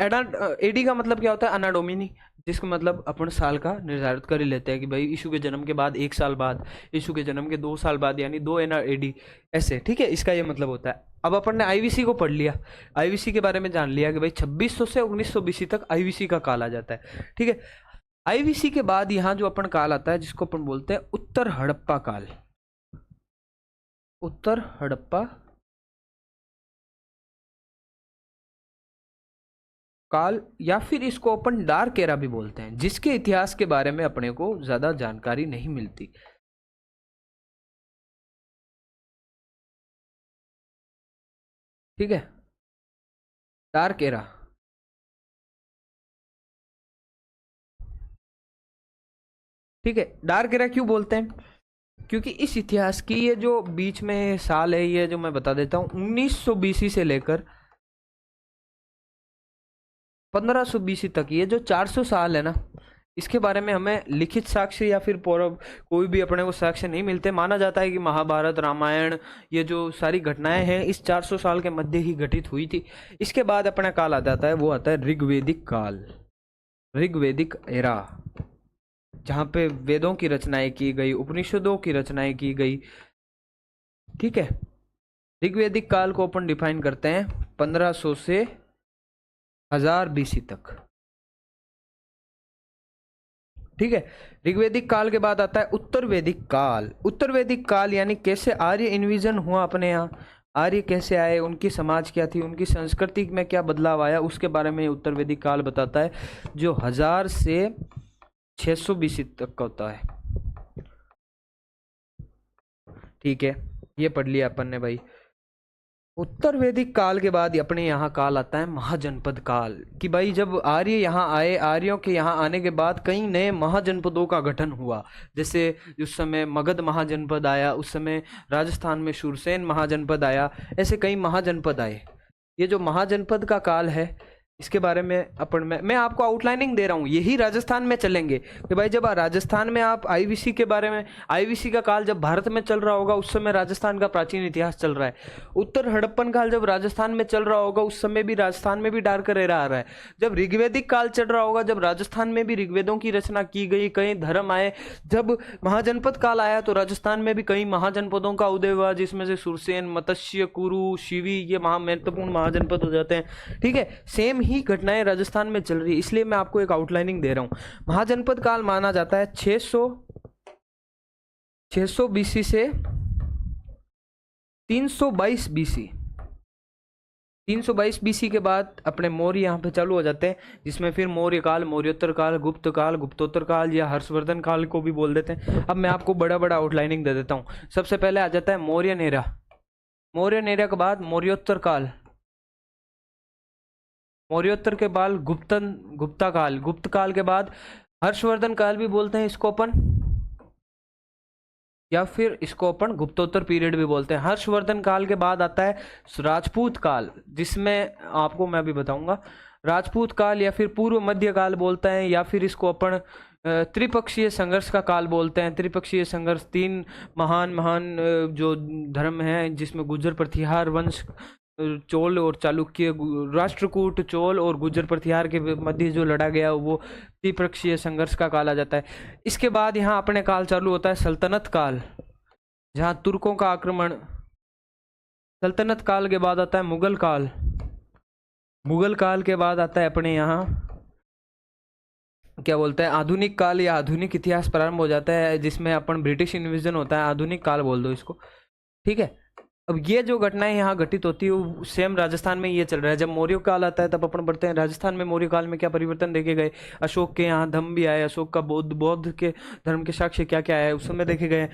एडी का मतलब क्या होता है? अनाडोमिनी, जिसका मतलब अपन साल का निर्धारित कर ही लेते हैं कि भाई यीशु के जन्म के बाद 1 साल बाद, यीशु के जन्म के 2 साल बाद, यानी 2 एना एडी, ऐसे, ठीक है। इसका ये मतलब होता है। अब अपन ने आईवीसी को पढ़ लिया, आईवीसी के बारे में जान लिया कि भाई 2600 से 1900 बीसी तक आईवीसी का काल आ जाता है, ठीक है। आईवीसी के बाद यहाँ जो अपन काल आता है, जिसको अपन बोलते हैं उत्तर हड़प्पा काल, उत्तर हड़प्पा काल, या फिर इसको अपन डार्क एरा भी बोलते हैं, जिसके इतिहास के बारे में अपने को ज्यादा जानकारी नहीं मिलती, ठीक है। डार्क एरा, ठीक है। डार्क एरा क्यों बोलते हैं? क्योंकि इस इतिहास की ये जो बीच में साल है, ये जो मैं बता देता हूँ, 1900 बीसी से लेकर 1500 बीसी तक, ये जो 400 साल है ना, इसके बारे में हमें लिखित साक्ष्य या फिर पौरव कोई भी अपने को साक्ष्य नहीं मिलते। माना जाता है कि महाभारत, रामायण, ये जो सारी घटनाएं हैं इस 400 साल के मध्य ही घटित हुई थी। इसके बाद अपना काल आ जाता है, वो आता है ऋग्वेदिक काल, ऋग्वेदिक एरा, जहाँ पे वेदों की रचनाएं की गई, उपनिषदों की रचनाएं की गई, ठीक है। ऋग्वेदिक काल को अपन डिफाइन करते हैं 1500 से 1000 बीसी तक, ठीक है। ऋग्वेदिक काल के बाद आता है उत्तर वैदिक काल। उत्तर वैदिक काल यानी कैसे आर्य इन्विजन हुआ अपने यहाँ, आर्य कैसे आए, उनकी समाज क्या थी, उनकी संस्कृति में क्या बदलाव आया, उसके बारे में उत्तर वैदिक काल बताता है, जो 1000 से 600 बीसी तक का होता है, ठीक है। ये पढ़ लिया अपन ने भाई। उत्तर वैदिक काल के बाद अपने यहाँ काल आता है महाजनपद काल, कि भाई जब आर्य यहाँ आए, आर्यों के यहाँ आने के बाद कई नए महाजनपदों का गठन हुआ। जैसे उस समय मगध महाजनपद आया, उस समय राजस्थान में शूरसेन महाजनपद आया, ऐसे कई महाजनपद आए। ये जो महाजनपद का काल है, इसके बारे में अपन मैं आपको आउटलाइनिंग दे रहा हूँ। यही राजस्थान में चलेंगे कि भाई जब राजस्थान में आप आईवीसी के बारे में, आईवीसी का काल जब भारत में चल रहा होगा उस समय राजस्थान का प्राचीन इतिहास चल रहा है। उत्तर हड़प्पन काल जब राजस्थान में चल रहा होगा उस समय भी राजस्थान में भी डार्क एरा आ रहा है। जब ऋग्वेदिक काल चल रहा होगा, जब राजस्थान में भी ऋग्वेदों की रचना की गई, कई धर्म आए। जब महाजनपद काल आया तो राजस्थान में भी कई महाजनपदों का उदय हुआ, जिसमें से सुरसेन, मत्स्य, कुरु, शिवी, ये महत्वपूर्ण महाजनपद हो जाते हैं, ठीक है। सेम ही घटनाएं राजस्थान में चल रही है, इसलिए मैं आपको एक आउटलाइनिंग दे रहा हूं। महाजनपद काल माना जाता है 600 बीसी से 322 बीसी। 322 बीसी के बाद अपने मौर्य यहाँ पे चालू हो जाते हैं, जिसमें फिर मौर्य काल, मौर्योत्तर काल, गुप्त काल, गुप्तोत्तर काल या हर्षवर्धन काल को भी बोल देते हैं। अब मैं आपको बड़ा बड़ा आउटलाइनिंग दे देता हूँ। सबसे पहले आ जाता है मौर्यन एरा। मौर्यन एरा के बाद मौर्योत्तर काल, मौर्योत्तर के बाद गुप्ता काल, गुप्त काल के बाद हर्षवर्धन काल भी बोलते हैं इसको अपन, या फिर इसको अपन गुप्तोत्तर पीरियड भी बोलते हैं। हर्षवर्धन काल के बाद आता है राजपूत काल, जिसमें आपको मैं भी बताऊंगा। राजपूत काल या फिर पूर्व मध्य काल बोलते हैं, या फिर इसको अपन त्रिपक्षीय संघर्ष का काल बोलते हैं। त्रिपक्षीय संघर्ष, तीन महान महान जो धर्म हैं, जिसमें गुर्जर प्रतिहार वंश, चोल और चालुक्य, राष्ट्रकूट, चोल और गुर्जर प्रतिहार के मध्य जो लड़ा गया वो त्रिपक्षीय संघर्ष का काल आ जाता है। इसके बाद यहाँ अपने काल चालू होता है सल्तनत काल, जहाँ तुर्कों का आक्रमण। सल्तनत काल के बाद आता है मुगल काल। मुगल काल के बाद आता है अपने यहाँ क्या बोलते हैं आधुनिक काल, या आधुनिक इतिहास प्रारंभ हो जाता है, जिसमें अपन ब्रिटिश इन्वेजन होता है। आधुनिक काल बोल दो इसको, ठीक है। अब ये जो घटनाएं यहाँ घटित होती है वो सेम राजस्थान में ये चल रहा है। जब मौर्य काल आता है तब अपन बढ़ते हैं राजस्थान में। मौर्य काल में क्या परिवर्तन देखे गए, अशोक के यहाँ धम्म भी आए, अशोक का बौद्ध के धर्म के साक्ष्य क्या क्या है उस समय देखे गए।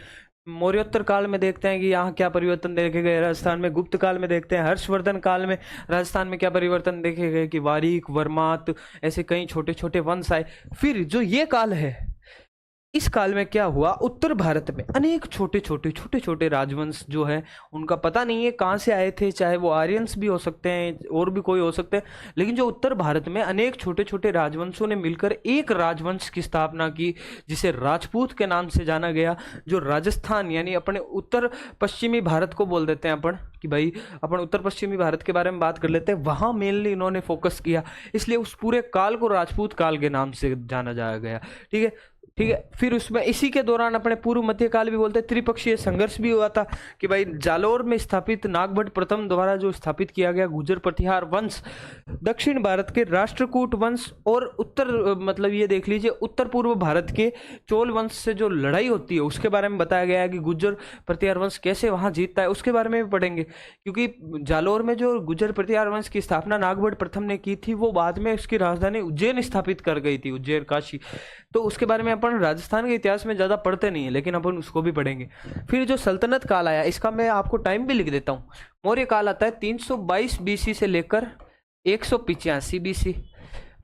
मौर्योत्तर काल में देखते हैं कि यहाँ क्या परिवर्तन देखे गए राजस्थान में। गुप्त काल में देखते हैं हर्षवर्धन काल में राजस्थान में क्या परिवर्तन देखे गए कि वारिक, वर्मात, ऐसे कई छोटे छोटे वंश आए। फिर जो ये काल है, इस काल में क्या हुआ, उत्तर भारत में अनेक छोटे छोटे राजवंश जो है उनका पता नहीं है कहाँ से आए थे, चाहे वो आर्यंस भी हो सकते हैं और भी कोई हो सकते हैं, लेकिन जो उत्तर भारत में अनेक छोटे छोटे राजवंशों ने मिलकर एक राजवंश की स्थापना की, जिसे राजपूत के नाम से जाना गया। जो राजस्थान यानी अपने उत्तर पश्चिमी भारत को बोल देते हैं अपन कि भाई अपन उत्तर पश्चिमी भारत के बारे में बात कर लेते हैं, वहाँ मेनली इन्होंने फोकस किया, इसलिए उस पूरे काल को राजपूत काल के नाम से जाना जाया गया, ठीक है। ठीक है, फिर उसमें इसी के दौरान अपने पूर्व मध्य काल भी बोलते हैं, त्रिपक्षीय संघर्ष भी हुआ था कि भाई जालोर में स्थापित नागभट्ट प्रथम द्वारा जो स्थापित किया गया गुर्जर प्रतिहार वंश, दक्षिण भारत के राष्ट्रकूट वंश और उत्तर मतलब ये देख लीजिए उत्तर पूर्व भारत के चोल वंश से जो लड़ाई होती है उसके बारे में बताया गया है कि गुर्जर प्रतिहार वंश कैसे वहां जीतता है, उसके बारे में भी पढ़ेंगे। क्योंकि जालोर में जो गुर्जर प्रतिहार वंश की स्थापना नागभट्ट प्रथम ने की थी, वो बाद में उसकी राजधानी उज्जैन स्थापित कर गई थी, उज्जैन काशी। तो उसके बारे में अपन राजस्थान के इतिहास में ज़्यादा पढ़ते नहीं है, लेकिन अपन उसको भी पढ़ेंगे। फिर जो सल्तनत काल आया, इसका मैं आपको टाइम भी लिख देता हूँ। मौर्य काल आता है 322 बीसी से लेकर 185 बीसी।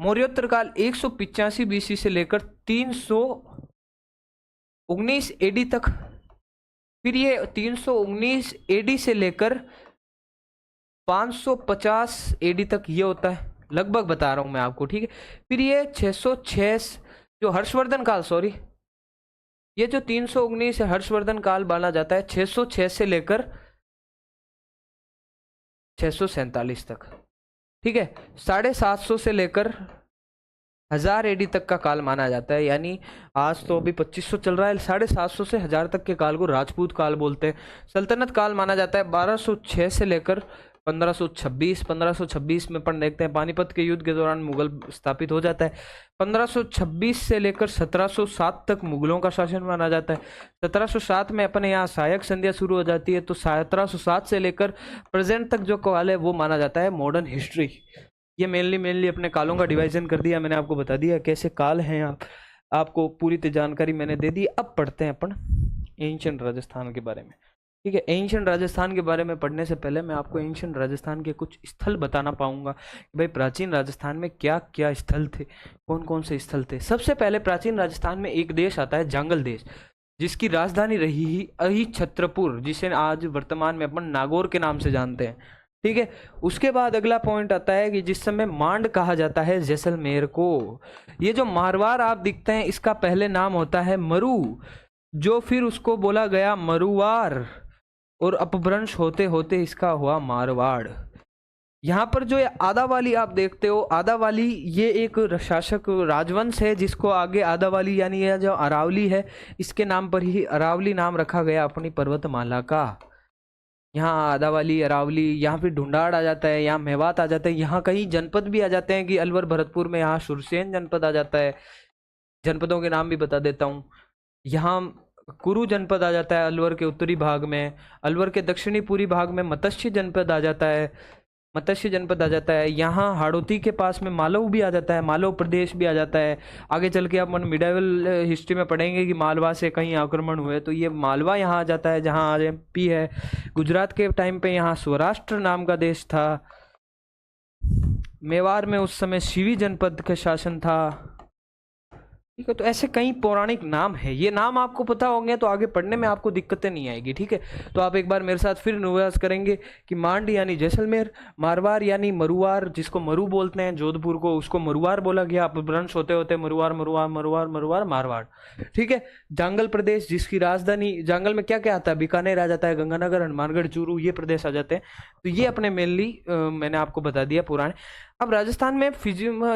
मौर्योत्तर काल 185 बीसी से लेकर 319 एडी तक। फिर ये 319 एडी से लेकर 550 एडी तक ये होता है, लगभग बता रहा हूं मैं आपको, ठीक है। फिर ये 606 जो हर्षवर्धन काल, सॉरी, ये जो 319 हर्षवर्धन काल माना जाता है, 606 से लेकर 647 तक, ठीक है। 750 से लेकर 1000 एडी तक का काल माना जाता है, यानी आज तो अभी 2500 चल रहा है, 750 से 1000 तक के काल को राजपूत काल बोलते हैं। सल्तनत काल माना जाता है 1206 से लेकर 1526। 1526 में अपन देखते हैं पानीपत के युद्ध के दौरान मुगल स्थापित हो जाता है। 1526 से लेकर 1707 तक मुगलों का शासन माना जाता है। 1707 में अपने यहाँ सहायक संधियां शुरू हो जाती है, तो 1707 से लेकर प्रेजेंट तक जो काल है वो माना जाता है मॉडर्न हिस्ट्री। ये मेनली अपने कालों का डिवाइजन कर दिया मैंने, आपको बता दिया कैसे काल हैं, आपको पूरी जानकारी मैंने दे दी। अब पढ़ते हैं अपन एंशिएंट राजस्थान के बारे में, ठीक है। एंशिएंट राजस्थान के बारे में पढ़ने से पहले मैं आपको एंशिएंट राजस्थान के कुछ स्थल बताना पाऊंगा कि भाई प्राचीन राजस्थान में क्या क्या स्थल थे, कौन कौन से स्थल थे। सबसे पहले प्राचीन राजस्थान में एक देश आता है जांगल देश, जिसकी राजधानी रही ही अहिछत्रपुर, जिसे आज वर्तमान में अपन नागौर के नाम से जानते हैं, ठीक है। उसके बाद अगला पॉइंट आता है कि जिस समय मांड कहा जाता है जैसलमेर को। ये जो मारवाड़ आप दिखते हैं, इसका पहले नाम होता है मरु, जो फिर उसको बोला गया मरुवार, और अपभ्रंश होते होते इसका हुआ मारवाड़। यहाँ पर जो आदावाली आप देखते हो, आदावाली ये एक शासक राजवंश है, जिसको आगे आदावाली यानी यह जो अरावली है, इसके नाम पर ही अरावली नाम रखा गया अपनी पर्वतमाला का। यहाँ आदावाली, अरावली, यहाँ फिर ढूंढाड़ आ जाता है, यहाँ मेवात आ जाता है, यहाँ कई जनपद भी आ जाते हैं कि अलवर भरतपुर में यहाँ सुरसेन जनपद आ जाता है। जनपदों के नाम भी बता देता हूँ, यहाँ कुरु जनपद आ जाता है अलवर के उत्तरी भाग में, अलवर के दक्षिणी पूर्वी भाग में मत्स्य जनपद आ जाता है, मत्स्य जनपद आ जाता है। यहाँ हाड़ौती के पास में मालव भी आ जाता है, मालव प्रदेश भी आ जाता है। आगे चल के अपन मिडाइवल हिस्ट्री में पढ़ेंगे कि मालवा से कहीं आक्रमण हुए, तो ये मालवा यहाँ आ जाता है, जहाँ आज एमपी है। गुजरात के टाइम पे यहाँ स्वराष्ट्र नाम का देश था, मेवाड़ में उस समय शिवी जनपद का शासन था। ठीक है, तो ऐसे कई पौराणिक नाम है, ये नाम आपको पता होंगे तो आगे पढ़ने में आपको दिक्कतें नहीं आएगी। ठीक है, तो आप एक बार मेरे साथ फिर निवास करेंगे कि मांड यानी जैसलमेर, मारवाड़ यानी मरुवार, जिसको मरु बोलते हैं जोधपुर को, उसको मरुवार बोला गया, अपभ्रंश होते होते मरुवार मरुवार मरुवार मरुवार मारवाड़। ठीक है, जांगल प्रदेश जिसकी राजधानी, जांगल में क्या क्या आता है, बीकानेर आ जाता है, गंगानगर, हनुमानगढ़, चूरू, ये प्रदेश आ जाते हैं। तो ये अपने मेनली मैंने आपको बता दिया पुराने। अब राजस्थान में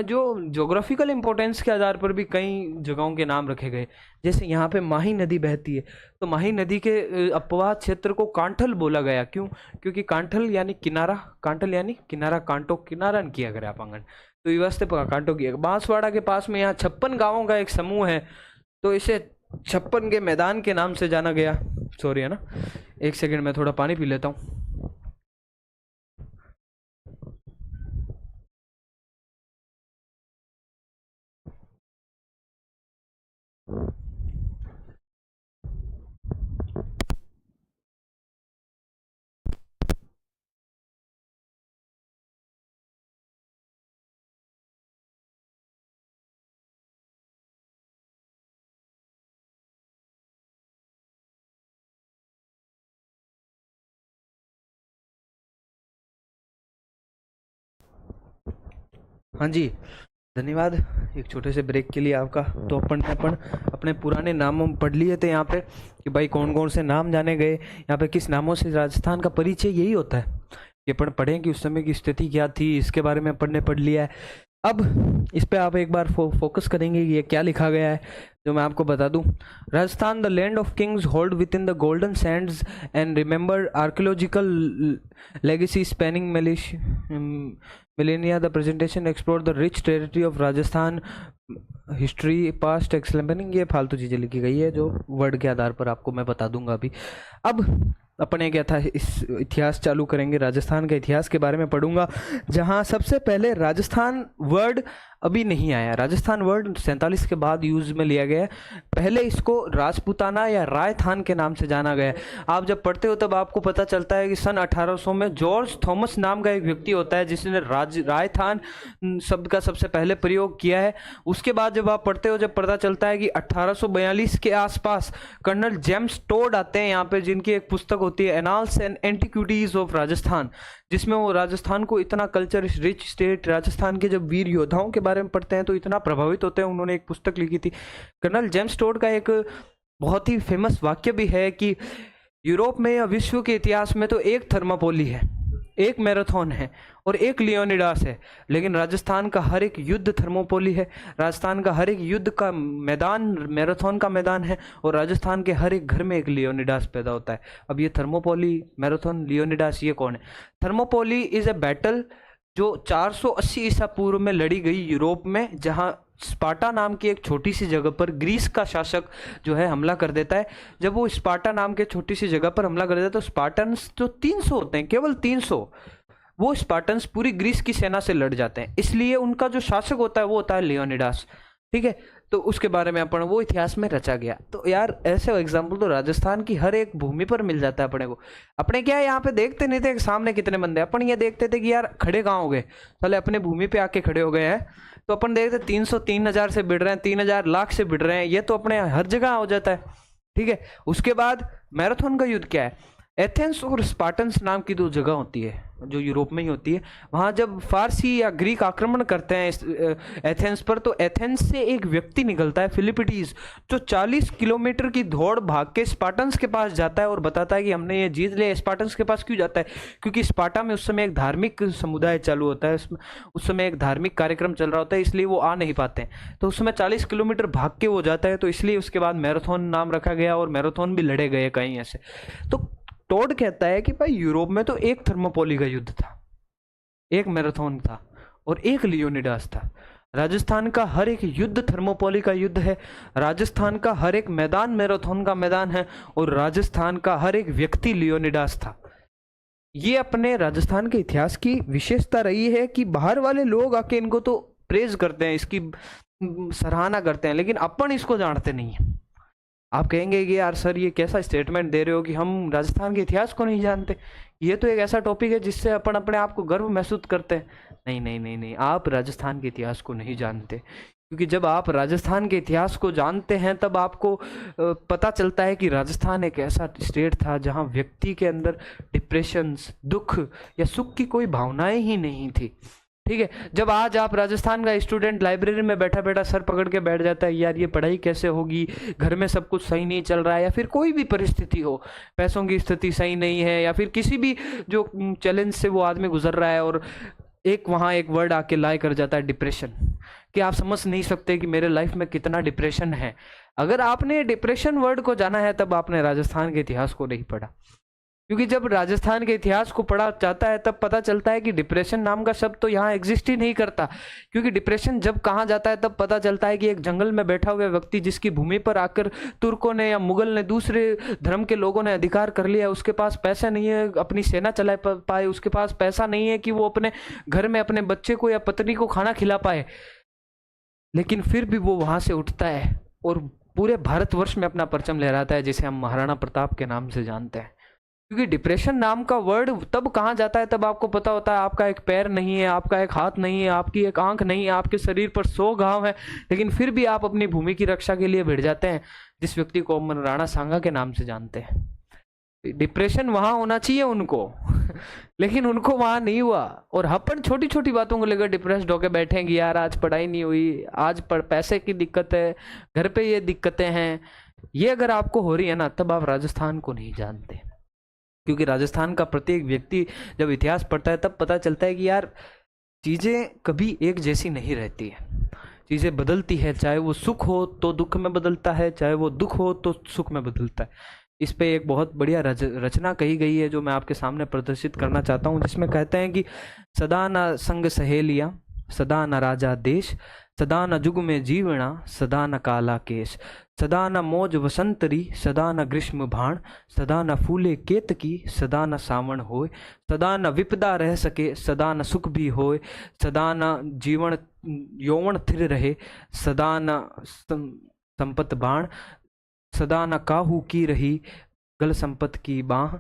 जो ज्योग्राफिकल इंपॉर्टेंस के आधार पर भी कई जगहों के नाम रखे गए। जैसे यहाँ पे माही नदी बहती है, तो माही नदी के अपवाह क्षेत्र को कांठल बोला गया। क्यों? क्योंकि कांठल यानी किनारा, कांठल यानी किनारा, कांटो किनारा किया करे आप आंगन, तो ये वास्ते कांटो किया। बांसवाड़ा के पास में यहाँ 56 गाँवों का एक समूह है, तो इसे 56 के मैदान के नाम से जाना गया। सॉरी है ना, एक सेकेंड मैं थोड़ा पानी पी लेता हूँ। हाँ जी, धन्यवाद एक छोटे से ब्रेक के लिए आपका। तो अपन अपने पुराने नामों पढ़ लिए थे यहाँ पे कि भाई कौन कौन से नाम जाने गए, यहाँ पे किस नामों से राजस्थान का परिचय यही होता है कि अपन पढ़ें कि उस समय की स्थिति क्या थी, इसके बारे में अपन ने पढ़ लिया है। अब इस पे आप एक बार फोकस करेंगे कि ये क्या लिखा गया है, जो मैं आपको बता दूं। Rajasthan the land of Kings hold with in the golden Sands and remember archaeological legacy spanning millennia. The presentation explored the rich territory of Rajasthan history past explaining, ये फालतू चीज़ें लिखी गई है जो वर्ड के आधार पर आपको मैं बता दूंगा अभी। अब अपने क्या था, इस इतिहास चालू करेंगे, राजस्थान के इतिहास के बारे में पढ़ूंगा, जहां सबसे पहले राजस्थान वर्ड अभी नहीं आया। राजस्थान वर्ड 47 के बाद यूज में लिया गया। पहले इसको राजपूताना या रायथान के नाम से जाना गया। आप जब पढ़ते हो तब आपको पता चलता है कि सन 1800 में जॉर्ज थॉमस नाम का एक व्यक्ति होता है जिसने रायथान शब्द का सबसे पहले प्रयोग किया है। उसके बाद जब आप पढ़ते हो, जब पता चलता है कि 1842 के आसपास कर्नल जेम्स टोड आते हैं यहाँ पे, जिनकी एक पुस्तक होती है annals and antiquities of Rajasthan, जिसमें वो राजस्थान को इतना कल्चर रिच स्टेट, राजस्थान के जब वीर योद्धाओं के बारे में पढ़ते हैं तो इतना प्रभावित होते हैं। उन्होंने एक पुस्तक लिखी थी। कर्नल जेम्स टोड का एक बहुत ही फेमस वाक्य भी है कि यूरोप में या विश्व के इतिहास में तो एक थर्मापोली है, एक मैराथन है और एक लियोनिडास है, लेकिन राजस्थान का हर एक युद्ध थर्मोपोली है। राजस्थान का हर एक युद्ध का मैदान मैराथन का मैदान है और राजस्थान के हर एक घर में एक लियोनिडास पैदा होता है। अब ये थर्मोपोली, मैराथन, लियोनिडास, ये कौन है? थर्मोपोली इज ए बैटल जो 480 ईसा पूर्व में लड़ी गई यूरोप में, जहां स्पार्टा नाम की एक छोटी सी जगह पर ग्रीस का शासक जो है हमला कर देता है। जब वो स्पार्टा नाम के छोटी सी जगह पर हमला कर देता है तो स्पार्टन्स जो 300 होते हैं, केवल 300, वो स्पार्टन्स पूरी ग्रीस की सेना से लड़ जाते हैं। इसलिए उनका जो शासक होता है वो होता है लियोनिडास। ठीक है, तो उसके बारे में अपन वो इतिहास में रचा गया। तो यार ऐसे एग्जाम्पल तो राजस्थान की हर एक भूमि पर मिल जाता है अपने को। अपने क्या है, यहाँ पे देखते नहीं थे सामने कितने बंदे, अपन ये देखते थे कि यार खड़े कहाँ हो गए, साले अपने भूमि पे आके खड़े हो गए हैं। तो अपन देखते 300 3000 से बिड़ रहे हैं, 3000 लाख से बिड़ रहे हैं, ये तो अपने हर जगह हो जाता है। ठीक है, उसके बाद मैराथन का युद्ध क्या है? एथेंस और स्पार्टन्स नाम की दो जगह होती है जो यूरोप में ही होती है। वहाँ जब फारसी या ग्रीक आक्रमण करते हैं एथेंस पर, तो एथेंस से एक व्यक्ति निकलता है फिलिपिटीज, जो 40 किलोमीटर की दौड़ भाग के स्पार्टन्स के पास जाता है और बताता है कि हमने ये जीत लिया। स्पार्टन्स के पास क्यों जाता है? क्योंकि स्पार्टा में उस समय एक धार्मिक समुदाय चालू होता है, उस समय एक धार्मिक कार्यक्रम चल रहा होता है, इसलिए वो आ नहीं पाते हैं। तो उस समय 40 किलोमीटर भाग के वो जाता है, तो इसलिए उसके बाद मैराथन नाम रखा गया और मैराथन भी लड़े गए कहीं ऐसे। तो टोड कहता है कि भाई यूरोप में तो एक थर्मोपोली का युद्ध था, एक मैराथन था और एक लियोनिडास था। राजस्थान का हर एक युद्ध थर्मोपोली का युद्ध है, राजस्थान का हर एक मैदान मैराथन का मैदान है और राजस्थान का हर एक व्यक्ति लियोनिडास था। ये अपने राजस्थान के इतिहास की विशेषता रही है कि बाहर वाले लोग आके इनको तो प्रेज करते हैं, इसकी सराहना करते हैं, लेकिन अपन इसको जानते नहीं है। आप कहेंगे कि यार सर ये कैसा स्टेटमेंट दे रहे हो कि हम राजस्थान के इतिहास को नहीं जानते। ये तो एक ऐसा टॉपिक है जिससे अपन अपने आप को गर्व महसूस करते हैं। नहीं नहीं नहीं नहीं, आप राजस्थान के इतिहास को नहीं जानते, क्योंकि जब आप राजस्थान के इतिहास को जानते हैं तब आपको पता चलता है कि राजस्थान एक ऐसा स्टेट था जहां व्यक्ति के अंदर डिप्रेशंस, दुख या सुख की कोई भावनाएं ही नहीं थी। ठीक है, जब आज आप राजस्थान का स्टूडेंट लाइब्रेरी में बैठा बैठा सर पकड़ के बैठ जाता है, यार ये पढ़ाई कैसे होगी, घर में सब कुछ सही नहीं चल रहा है, या फिर कोई भी परिस्थिति हो, पैसों की स्थिति सही नहीं है, या फिर किसी भी जो चैलेंज से वो आदमी गुजर रहा है, और एक वहाँ एक वर्ड आके लाई कर जाता है डिप्रेशन, कि आप समझ नहीं सकते कि मेरे लाइफ में कितना डिप्रेशन है। अगर आपने डिप्रेशन वर्ड को जाना है तब आपने राजस्थान के इतिहास को नहीं पढ़ा, क्योंकि जब राजस्थान के इतिहास को पढ़ा जाता है तब पता चलता है कि डिप्रेशन नाम का शब्द तो यहाँ एग्जिस्ट ही नहीं करता। क्योंकि डिप्रेशन जब कहाँ जाता है तब पता चलता है कि एक जंगल में बैठा हुआ व्यक्ति जिसकी भूमि पर आकर तुर्कों ने या मुगल ने, दूसरे धर्म के लोगों ने अधिकार कर लिया, उसके पास पैसा नहीं है अपनी सेना चला पाए, उसके पास पैसा नहीं है कि वो अपने घर में अपने बच्चे को या पत्नी को खाना खिला पाए, लेकिन फिर भी वो वहां से उठता है और पूरे भारतवर्ष में अपना परचम लहराता है, जिसे हम महाराणा प्रताप के नाम से जानते हैं। क्योंकि डिप्रेशन नाम का वर्ड तब कहाँ जाता है, तब आपको पता होता है आपका एक पैर नहीं है, आपका एक हाथ नहीं है, आपकी एक आंख नहीं है, आपके शरीर पर 100 घाव है, लेकिन फिर भी आप अपनी भूमि की रक्षा के लिए भिड़ जाते हैं, जिस व्यक्ति को हम राणा सांगा के नाम से जानते हैं। डिप्रेशन वहां होना चाहिए उनको लेकिन उनको वहां नहीं हुआ, और अपन छोटी छोटी बातों को लेकर डिप्रेस्ड होकर बैठेंगे, यार आज पढ़ाई नहीं हुई, आज पैसे की दिक्कत है, घर पे ये दिक्कतें हैं। ये अगर आपको हो रही है ना, तब आप राजस्थान को नहीं जानते। क्योंकि राजस्थान का प्रत्येक व्यक्ति जब इतिहास पढ़ता है तब पता चलता है कि यार चीज़ें कभी एक जैसी नहीं रहती है, चीज़ें बदलती है, चाहे वो सुख हो तो दुख में बदलता है, चाहे वो दुख हो तो सुख में बदलता है। इस पे एक बहुत बढ़िया रचना कही गई है जो मैं आपके सामने प्रदर्शित करना चाहता हूँ, जिसमें कहते हैं कि सदा न संग सहेलियाँ, सदा न राजा देश, सदा न जुग में जीवना, सदा न काला केश, सदा न मौज वसंतरी, सदा न ग्रीष्म भाण, सदा न फूले केतकी, सदा न सावण होय, सदा न विपदा रह सके, सदा न सुख भी होय, सदा न जीवन यौवन थिर रहे, सदा न संपत बाण, सदा न काहू की रही गल संपत की बाह,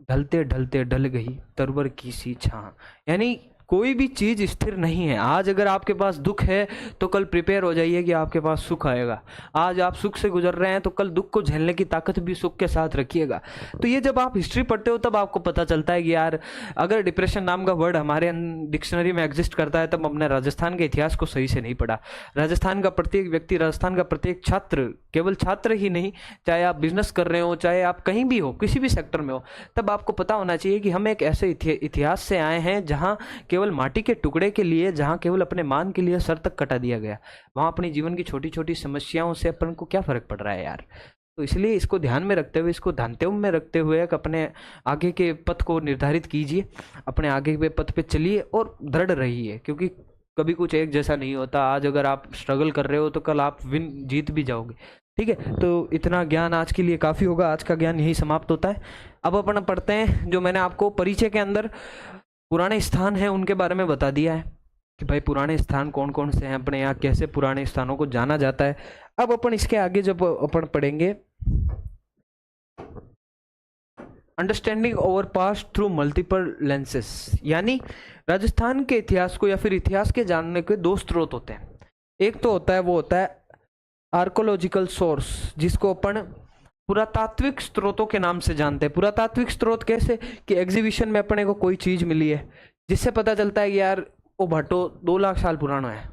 ढलते ढलते ढल गई तरवर की सी छां। यानी कोई भी चीज स्थिर नहीं है। आज अगर आपके पास दुख है तो कल प्रिपेयर हो जाइए कि आपके पास सुख आएगा। आज आप सुख से गुजर रहे हैं तो कल दुख को झेलने की ताकत भी सुख के साथ रखिएगा। तो ये जब आप हिस्ट्री पढ़ते हो तब आपको पता चलता है कि यार अगर डिप्रेशन नाम का वर्ड हमारे डिक्शनरी में एग्जिस्ट करता है तब हमने राजस्थान के इतिहास को सही से नहीं पढ़ा। राजस्थान का प्रत्येक व्यक्ति, राजस्थान का प्रत्येक छात्र, केवल छात्र ही नहीं, चाहे आप बिजनेस कर रहे हो, चाहे आप कहीं भी हो, किसी भी सेक्टर में हो, तब आपको पता होना चाहिए कि हम एक ऐसे इतिहास से आए हैं जहाँ केवल माटी के टुकड़े के लिए, जहां केवल अपने मान के लिए सर तक कटा दिया गया, वहां अपनी जीवन की छोटी छोटी समस्याओं से अपन को क्या फर्क पड़ रहा है यार। तो इसलिए इसको ध्यान में रखते हुए, इसको ध्यान में रखते हुए अपने आगे के पथ को निर्धारित कीजिए, अपने आगे के पथ पे चलिए और दृढ़ रहिए, क्योंकि कभी कुछ एक जैसा नहीं होता। आज अगर आप स्ट्रगल कर रहे हो तो कल आप जीत भी जाओगे। ठीक है, तो इतना ज्ञान आज के लिए काफ़ी होगा। आज का ज्ञान यही समाप्त होता है। अब अपन पढ़ते हैं, जो मैंने आपको परिचय के अंदर पुराने स्थान हैं उनके बारे में बता दिया है कि भाई पुराने स्थान कौन कौन से हैं अपने यहाँ, कैसे पुराने स्थानों को जाना जाता है। अब अपन इसके आगे जब अपन पढ़ेंगे understanding over past through multiple lenses, यानी राजस्थान के इतिहास को या फिर इतिहास के जानने के दो स्रोत होते हैं। एक तो होता है वो होता है आर्कोलॉजिकल सोर्स, जिसको अपन पुरातात्विक स्रोतों के नाम से जानते हैं। पुरातात्विक स्रोत कैसे कि एग्जीबिशन में अपने को कोई चीज मिली है जिससे पता चलता है कि यार वो भाटो 2 लाख साल पुराना है।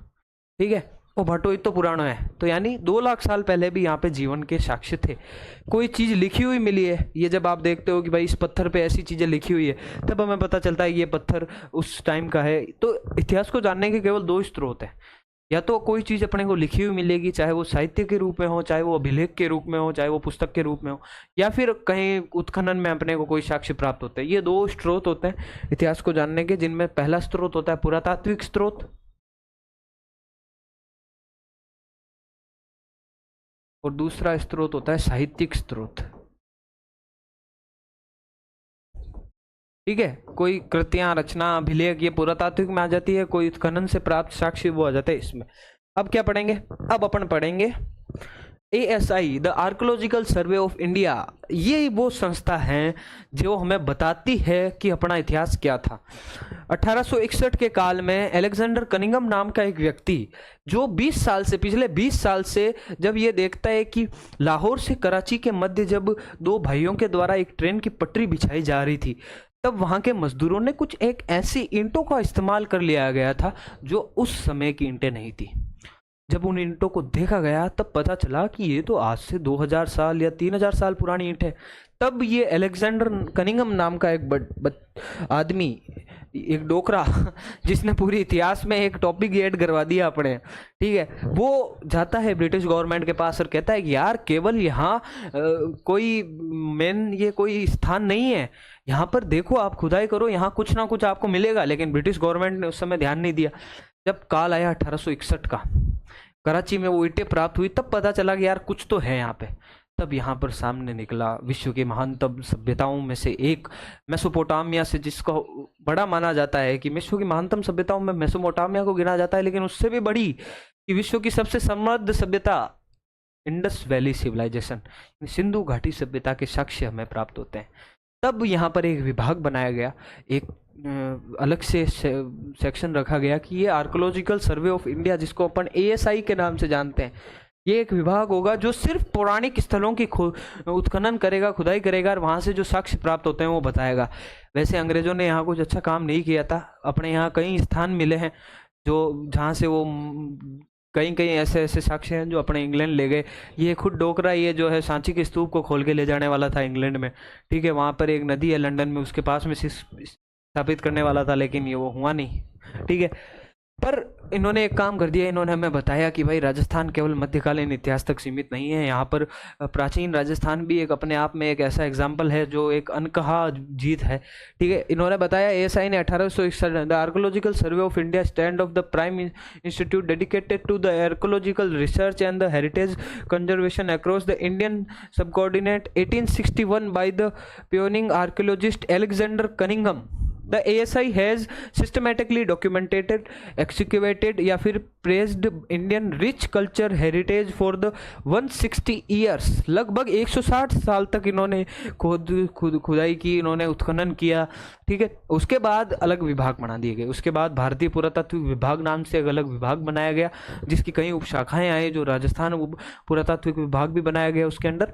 ठीक है, वो भाटो इतना पुराना है, तो यानी 2 लाख साल पहले भी यहाँ पे जीवन के साक्ष्य थे। कोई चीज लिखी हुई मिली है, ये जब आप देखते हो कि भाई इस पत्थर पे ऐसी चीजें लिखी हुई है, तब हमें पता चलता है ये पत्थर उस टाइम का है। तो इतिहास को जानने के केवल 2 स्रोत हैं, या तो कोई चीज अपने को लिखी हुई मिलेगी, चाहे वो साहित्य के रूप में हो, चाहे वो अभिलेख के रूप में हो, चाहे वो पुस्तक के रूप में हो, या फिर कहीं उत्खनन में अपने को कोई साक्ष्य प्राप्त होते हैं। ये 2 स्रोत होते हैं इतिहास को जानने के, जिनमें पहला स्रोत होता है पुरातात्विक स्रोत और दूसरा स्रोत होता है साहित्यिक स्रोत। ठीक है, कोई कृतियां, रचना, अभिलेख ये पुरातात्विक में आ जाती है, कोई उत्खनन से प्राप्त साक्ष्य वो आ जाता है इसमें। अब क्या पढ़ेंगे? अब अपन पढ़ेंगे ASI the archaeological survey of India, ये वो संस्था है जो हमें बताती है कि अपना इतिहास क्या था। 1861 के काल में अलेक्जेंडर कनिंघम नाम का एक व्यक्ति जो 20 साल से, पिछले 20 साल से जब ये देखता है कि लाहौर से कराची के मध्य जब दो भाइयों के द्वारा एक ट्रेन की पटरी बिछाई जा रही थी, तब वहाँ के मजदूरों ने कुछ एक ऐसी ईंटों का इस्तेमाल कर लिया गया था जो उस समय की ईंटें नहीं थी। जब उन ईंटों को देखा गया तब पता चला कि ये तो आज से 2000 साल या 3000 साल पुरानी ईंट है। तब ये अलेक्जेंडर कनिंघम नाम का एक आदमी, एक डोकरा जिसने पूरी इतिहास में एक टॉपिक ऐड करवा दिया अपने, ठीक है, वो जाता है ब्रिटिश गवर्नमेंट के पास और कहता है कि यार केवल यहाँ कोई मेन ये कोई स्थान नहीं है, यहाँ पर देखो आप खुदाई करो, यहाँ कुछ ना कुछ आपको मिलेगा। लेकिन ब्रिटिश गवर्नमेंट ने उस समय ध्यान नहीं दिया। जब काल आया 1861 का, कराची में वो ईंटें प्राप्त हुई, तब पता चला कि यार कुछ तो है यहाँ पे। तब यहाँ पर सामने निकला विश्व की महानतम सभ्यताओं में से एक मेसोपोटामिया से, जिसको बड़ा माना जाता है कि विश्व की महानतम सभ्यताओं में मेसोपोटामिया को गिना जाता है, लेकिन उससे भी बड़ी कि विश्व की सबसे समृद्ध सभ्यता इंडस वैली सिविलाइजेशन, सिंधु घाटी सभ्यता के साक्ष्य हमें प्राप्त होते हैं। तब यहाँ पर एक विभाग बनाया गया, एक अलग से सेक्शन रखा गया कि ये आर्कोलॉजिकल सर्वे ऑफ इंडिया, जिसको अपन ASI के नाम से जानते हैं, ये एक विभाग होगा जो सिर्फ पौराणिक स्थलों की उत्खनन करेगा, खुदाई करेगा और वहाँ से जो साक्ष्य प्राप्त होते हैं वो बताएगा। वैसे अंग्रेजों ने यहाँ कुछ अच्छा काम नहीं किया था। अपने यहाँ कई स्थान मिले हैं जो जहाँ से वो कई कई ऐसे ऐसे साक्ष्य हैं जो अपने इंग्लैंड ले गए। ये खुद डोकरा, ये जो है सांची के स्तूप को खोल के ले जाने वाला था इंग्लैंड में, ठीक है। वहाँ पर एक नदी है लंदन में, उसके पास में स्थापित करने वाला था, लेकिन ये वो हुआ नहीं, ठीक है। पर इन्होंने एक काम कर दिया, इन्होंने हमें बताया कि भाई राजस्थान केवल मध्यकालीन इतिहास तक सीमित नहीं है। यहाँ पर प्राचीन राजस्थान भी एक अपने आप में एक ऐसा एग्जाम्पल है जो एक अनकहा जीत है, ठीक है। इन्होंने बताया ASI ने 1861 the archaeological survey of India stand of the prime institute dedicated to the archaeological research and the heritage conservation across the Indian subcontinent 1861 by the pioneer archaeologist Alexander Cunningham. The ASI has systematically documented, excavated या फिर praised Indian rich culture heritage for the 160 years। लगभग 160 साल तक इन्होंने खुदाई की, इन्होंने उत्खनन किया, ठीक है। उसके बाद अलग विभाग बना दिए गए। उसके बाद भारतीय पुरातत्व विभाग नाम से एक अलग विभाग बनाया गया, जिसकी कई उपशाखाएं आई, जो राजस्थान पुरातत्व विभाग भी बनाया गया उसके अंदर।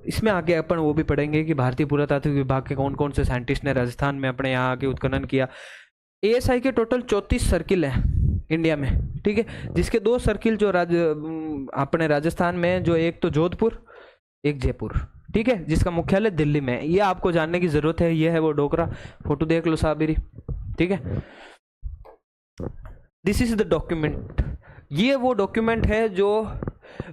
इसमें आगे अपन वो भी पढ़ेंगे कि भारतीय पुरातत्व विभाग के कौन कौन से साइंटिस्ट ने राजस्थान में अपने यहाँ आके उत्खनन किया। ASI के टोटल 34 सर्किल हैं इंडिया में, ठीक है, जिसके 2 सर्किल जो अपने राजस्थान में, जो एक तो जोधपुर, एक जयपुर, ठीक है, जिसका मुख्यालय दिल्ली में। ये आपको जानने की जरूरत है। ये है वो डोकरा, फोटो देख लो साबिरी, ठीक है। दिस इज द डॉक्यूमेंट, ये वो डॉक्यूमेंट है जो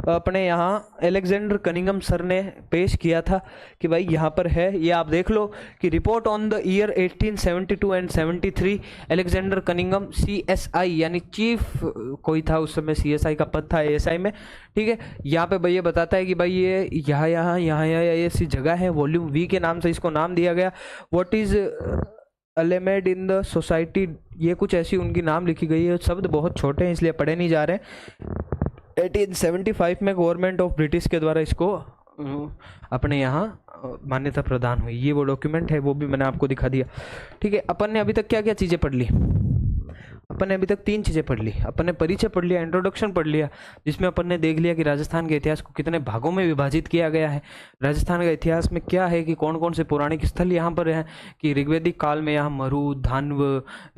अपने यहाँ अलेक्जेंडर कनिंघम सर ने पेश किया था कि भाई यहाँ पर है। ये आप देख लो कि report on the year 1872 and 73 Alexander Cunningham CSI, यानी चीफ कोई था उस समय, CSI का पद था ASI में, ठीक है। यहाँ पे भाई ये बताता है कि भाई ये यहाँ ऐसी जगह है, वॉल्यूम V के नाम से इसको नाम दिया गया। व्हाट इज अलेमेड इन द सोसाइटी, ये कुछ ऐसी उनकी नाम लिखी गई है। शब्द बहुत छोटे हैं इसलिए पढ़े नहीं जा रहे। 1875 में गवर्नमेंट ऑफ ब्रिटिश के द्वारा इसको अपने यहाँ मान्यता प्रदान हुई। ये वो डॉक्यूमेंट है, वो भी मैंने आपको दिखा दिया, ठीक है। अपन ने अभी तक क्या क्या चीज़ें पढ़ ली? अपन ने अभी तक 3 चीज़ें पढ़ ली। अपन ने परिचय पढ़ लिया, इंट्रोडक्शन पढ़ लिया, जिसमें अपन ने देख लिया कि राजस्थान के इतिहास को कितने भागों में विभाजित किया गया है। राजस्थान का इतिहास में क्या है कि कौन कौन से पौराणिक स्थल यहाँ पर हैं, कि ऋग्वैदिक काल में यहाँ मरु, धान्व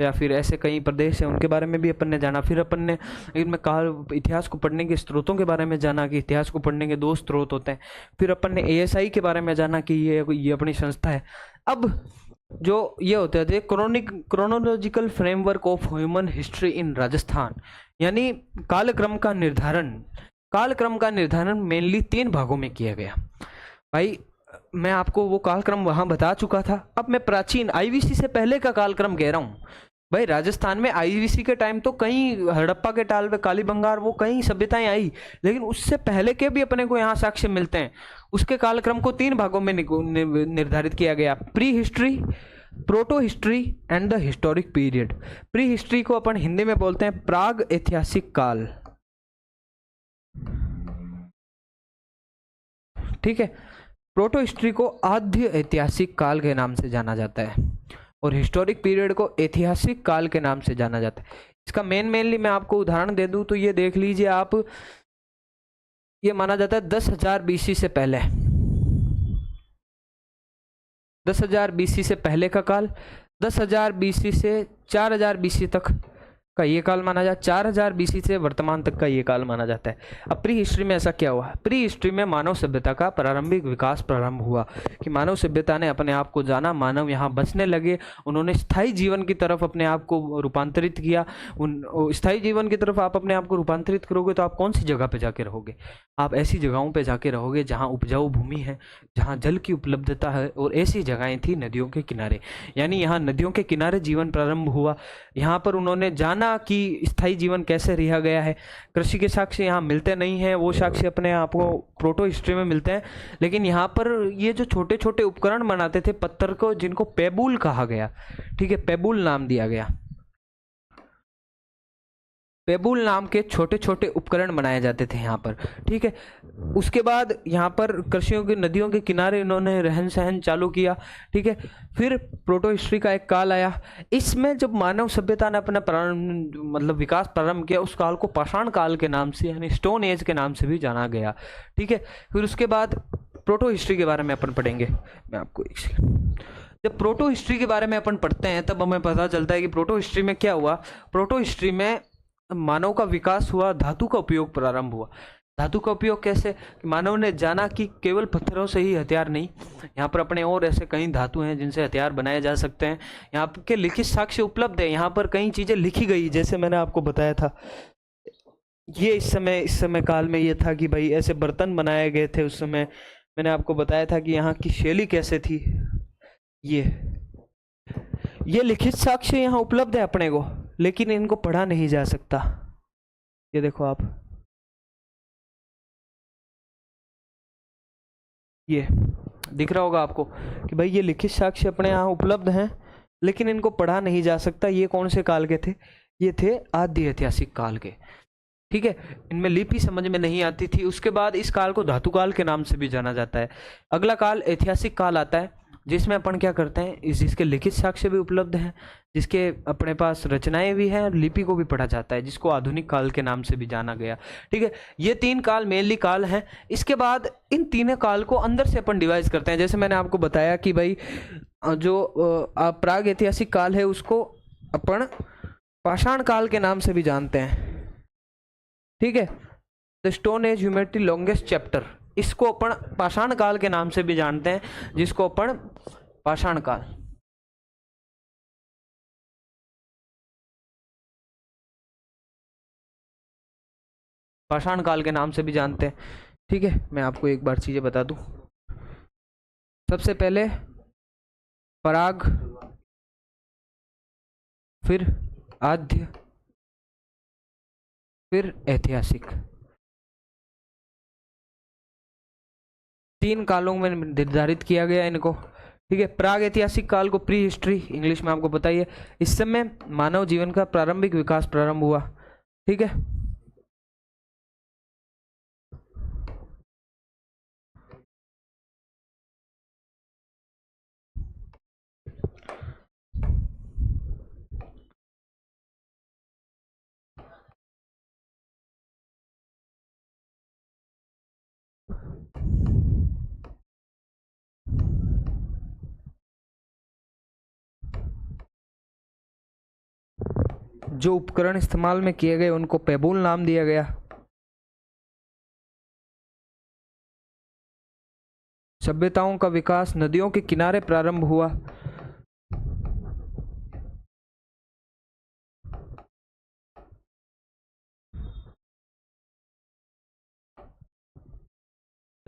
या फिर ऐसे कई प्रदेश हैं, उनके बारे में भी अपन ने जाना। फिर अपन ने इनमें काल इतिहास को पढ़ने के स्रोतों के बारे में जाना कि इतिहास को पढ़ने के 2 स्रोत होते हैं। फिर अपन ने ASI के बारे में जाना कि ये अपनी संस्था है। अब जो ये होते थे chronological framework of human history in Rajasthan, यानी कालक्रम का निर्धारण मेनली 3 भागों में किया गया। भाई मैं आपको वो कालक्रम वहां बता चुका था। अब मैं प्राचीन IVC से पहले का कालक्रम कह रहा हूँ। भाई राजस्थान में IVC के टाइम तो कई हड़प्पा के टाल पे कालीबंगार वो कई सभ्यताएं आई, लेकिन उससे पहले के भी अपने को यहाँ साक्ष्य मिलते हैं। उसके कालक्रम को 3 भागों में निर्धारित किया गया: pre history, proto history and the historic period. Pre history को अपन हिंदी में बोलते हैं प्राग ऐतिहासिक काल, ठीक है। प्रोटो हिस्ट्री को आद्य ऐतिहासिक काल के नाम से जाना जाता है और हिस्टोरिक पीरियड को ऐतिहासिक काल के नाम से जाना जाता है। इसका मेनली मैं आपको उदाहरण दे दूं तो ये देख लीजिए आप, ये माना जाता है 10,000 बीसी से पहले, 10,000 बीसी से पहले का काल, 10,000 बीसी से 4,000 बीसी तक का ये काल माना जाता है, 4,000 बीसी से वर्तमान तक का ये काल माना जाता है। अब प्री हिस्ट्री में ऐसा क्या हुआ? प्री हिस्ट्री में मानव सभ्यता का प्रारंभिक विकास प्रारंभ हुआ कि मानव सभ्यता ने अपने आप को जाना, मानव यहाँ बसने लगे, उन्होंने स्थायी जीवन की तरफ अपने आप को रूपांतरित किया। स्थायी जीवन की तरफ आप अपने आप को रूपांतरित करोगे तो आप कौन सी जगह पे जाके रहोगे? आप ऐसी जगहों पे जाके रहोगे जहाँ उपजाऊ भूमि है, जहाँ जल की उपलब्धता है, और ऐसी जगहें थी नदियों के किनारे। यानी यहाँ नदियों के किनारे जीवन प्रारंभ हुआ। यहाँ पर उन्होंने जाना कि स्थायी जीवन कैसे रहा गया है। कृषि के साक्ष्य यहाँ मिलते नहीं हैं, वो साक्ष्य अपने आप को प्रोटो हिस्ट्री में मिलते हैं। लेकिन यहाँ पर ये जो छोटे छोटे उपकरण बनाते थे पत्थर को, जिनको पेबुल कहा गया, ठीक है, पेबुल नाम दिया गया, पेबुल नाम के छोटे छोटे उपकरण बनाए जाते थे यहाँ पर, ठीक है। उसके बाद यहाँ पर कृषियों की नदियों के किनारे इन्होंने रहन सहन चालू किया, ठीक है। फिर प्रोटो हिस्ट्री का एक काल आया। इसमें जब मानव सभ्यता ने अपना मतलब विकास प्रारंभ किया, उस काल को पाषाण काल के नाम से यानी स्टोन एज के नाम से भी जाना गया, ठीक है। फिर उसके बाद प्रोटो हिस्ट्री के बारे में अपन पढ़ेंगे। मैं आपको एक सेकंड, जब प्रोटो हिस्ट्री के बारे में अपन पढ़ते हैं तब हमें पता चलता है कि प्रोटो हिस्ट्री में क्या हुआ। प्रोटो हिस्ट्री में मानव का विकास हुआ, धातु का उपयोग प्रारंभ हुआ। धातु का उपयोग कैसे? मानव ने जाना कि केवल पत्थरों से ही हथियार नहीं, यहाँ पर अपने और ऐसे कई धातु हैं जिनसे हथियार बनाए जा सकते हैं। यहाँ के लिखित साक्ष्य उपलब्ध है, यहाँ पर कई चीजें लिखी गई, जैसे मैंने आपको बताया था ये इस समय काल में ये था कि भाई ऐसे बर्तन बनाए गए थे। उस समय मैंने आपको बताया था कि यहाँ की शैली कैसे थी। ये लिखित साक्ष्य यहाँ उपलब्ध है अपने को, लेकिन इनको पढ़ा नहीं जा सकता। ये देखो आप, ये दिख रहा होगा आपको कि भाई ये लिखित साक्ष्य अपने यहाँ उपलब्ध हैं, लेकिन इनको पढ़ा नहीं जा सकता। ये कौन से काल के थे? ये थे आदि ऐतिहासिक काल के, ठीक है। इनमें लिपि समझ में नहीं आती थी। उसके बाद इस काल को धातु काल के नाम से भी जाना जाता है। अगला काल ऐतिहासिक काल आता है, जिसमें अपन क्या करते हैं, जिसके लिखित साक्ष्य भी उपलब्ध हैं, जिसके अपने पास रचनाएं भी हैं, लिपि को भी पढ़ा जाता है, जिसको आधुनिक काल के नाम से भी जाना गया, ठीक है। ये तीन काल मेनली काल हैं। इसके बाद इन तीनों काल को अंदर से अपन डिवाइड करते हैं। जैसे मैंने आपको बताया कि भाई जो प्राग ऐतिहासिक काल है उसको अपन पाषाण काल के नाम से भी जानते हैं, ठीक है। The stone age humanity longest chapter, इसको अपन पाषाण काल के नाम से भी जानते हैं, जिसको अपन पाषाण काल, पाषाण काल के नाम से भी जानते हैं, ठीक है। मैं आपको एक बार चीजें बता दूं। सबसे पहले पराग, फिर आद्य, फिर ऐतिहासिक, तीन कालों में निर्धारित किया गया इनको, ठीक है। प्राग ऐतिहासिक काल को प्री हिस्ट्री इंग्लिश में आपको बताइए। इस समय मानव जीवन का प्रारंभिक विकास प्रारंभ हुआ, ठीक है। जो उपकरण इस्तेमाल में किए गए उनको पेबुल नाम दिया गया। सभ्यताओं का विकास नदियों के किनारे प्रारंभ हुआ।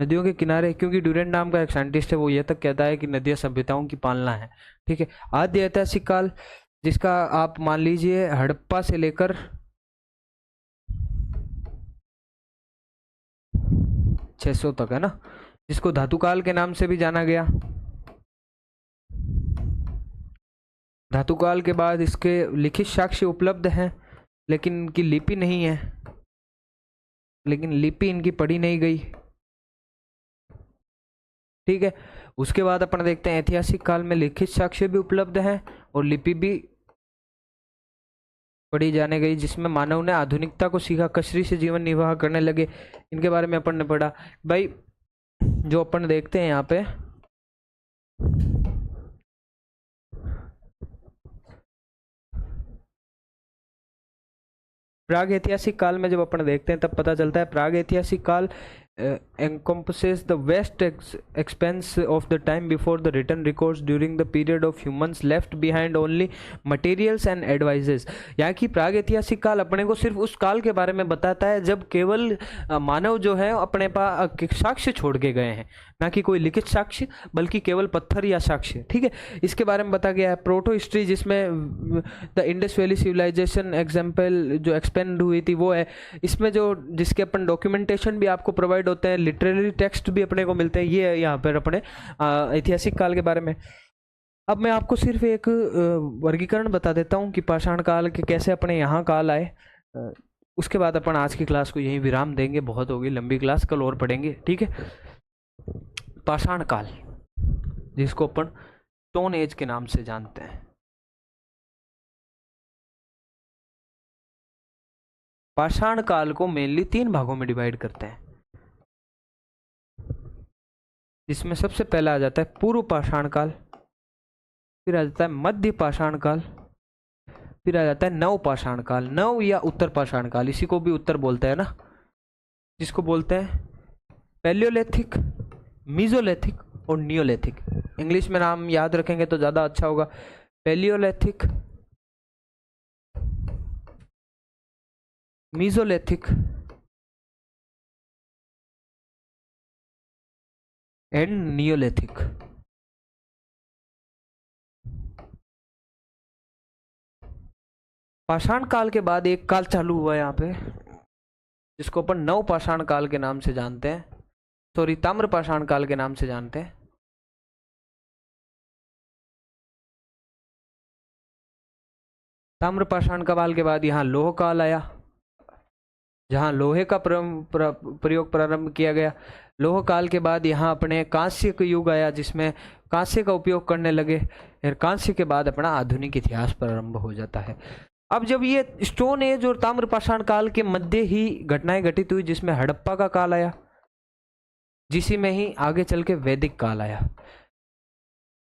नदियों के किनारे, क्योंकि ड्यूरेंट नाम का एक साइंटिस्ट है, वो यह तक कहता है कि नदियां सभ्यताओं की पालना है, ठीक है। आद्य ऐतिहासिक काल, जिसका आप मान लीजिए हड़प्पा से लेकर 600 तक है ना, जिसको धातु काल के नाम से भी जाना गया। धातु काल के बाद इसके लिखित साक्ष्य उपलब्ध हैं, लेकिन इनकी लिपि नहीं है, लेकिन लिपि इनकी पढ़ी नहीं गई। ठीक है। उसके बाद अपन देखते हैं ऐतिहासिक काल में लिखित साक्ष्य भी उपलब्ध हैं और लिपि भी पढ़ी जाने गई, जिसमें मानव ने आधुनिकता को सीखा, कसरी से जीवन निर्वाह करने लगे। इनके बारे में अपन ने पढ़ा। भाई जो अपन देखते हैं यहाँ पे, प्राग ऐतिहासिक काल में जब अपन देखते हैं तब पता चलता है प्राग ऐतिहासिक काल encompasses the vast expanse of the time before the written records during the period of humans left behind only materials and advices। यहाँ की प्राग ऐतिहासिक काल अपने को सिर्फ उस काल के बारे में बताता है जब केवल मानव जो है अपने पास साक्ष्य छोड़ के गए हैं, ना कि कोई लिखित साक्ष्य बल्कि केवल पत्थर या साक्ष्य। ठीक है, इसके बारे में बताया गया है। प्रोटो हिस्ट्री जिसमें the Indus Valley civilisation example जो एक्सपेंड हुई थी वो है। इसमें जो जिसके अपन डॉक्यूमेंटेशन भी आपको प्रोवाइड होते हैं, लिटरेरी टेक्स्ट भी अपने को मिलते हैं। ये है यहाँ पर अपने ऐतिहासिक काल के बारे में। अब मैं आपको सिर्फ एक वर्गीकरण बता देता हूँ कि पाषाण काल के कैसे अपने यहाँ काल आए। उसके बाद अपन आज की क्लास को यहीं विराम देंगे, बहुत होगी लंबी क्लास, कल और पढ़ेंगे। ठीक है, पाषाण काल जिसको अपन स्टोन एज के नाम से जानते हैं। पाषाण काल को मेनली 3 भागों में डिवाइड करते हैं, जिसमें सबसे पहला आ जाता है पूर्व पाषाण काल, फिर आ जाता है मध्य पाषाण काल, फिर आ जाता है नव पाषाण काल। नव या उत्तर पाषाण काल, इसी को भी उत्तर बोलते हैं ना, जिसको बोलते हैं पैलियोलिथिक, मीजोलिथिक और नियोलिथिक। इंग्लिश में नाम याद रखेंगे तो ज़्यादा अच्छा होगा। Palaeolithic, mesolithic and Neolithic. पाषाण काल के बाद एक काल चालू हुआ यहाँ पे, जिसको अपन नव पाषाण काल के नाम से जानते हैं, सॉरी ताम्र पाषाण काल के नाम से जानते हैं। ताम्र पाषाण काल के बाद यहाँ लोह काल आया, जहाँ लोहे का प्रयोग प्रारंभ किया गया। लोह काल के बाद यहाँ अपने कांस्य का युग आया, जिसमें कांस्य का उपयोग करने लगे। फिर कांस्य के बाद अपना आधुनिक इतिहास प्रारंभ हो जाता है। अब जब ये स्टोन एज और ताम्र पाषाण काल के मध्य ही घटनाएं घटित हुई, जिसमें हड़प्पा का काल आया, जिसी में ही आगे चल के वैदिक काल आया।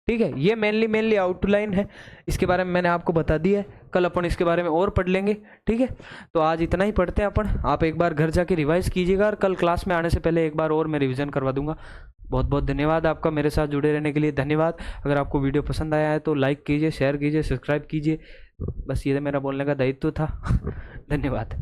ठीक है, ये मेनली आउटलाइन है, इसके बारे में मैंने आपको बता दिया है। कल अपन इसके बारे में और पढ़ लेंगे। ठीक है, तो आज इतना ही पढ़ते हैं अपन। आप एक बार घर जाके रिवाइज कीजिएगा और कल क्लास में आने से पहले एक बार और मैं रिवीजन करवा दूंगा। बहुत बहुत धन्यवाद आपका मेरे साथ जुड़े रहने के लिए। धन्यवाद। अगर आपको वीडियो पसंद आया है तो लाइक कीजिए, शेयर कीजिए, सब्सक्राइब कीजिए। बस ये मेरा बोलने का दायित्व था। धन्यवाद।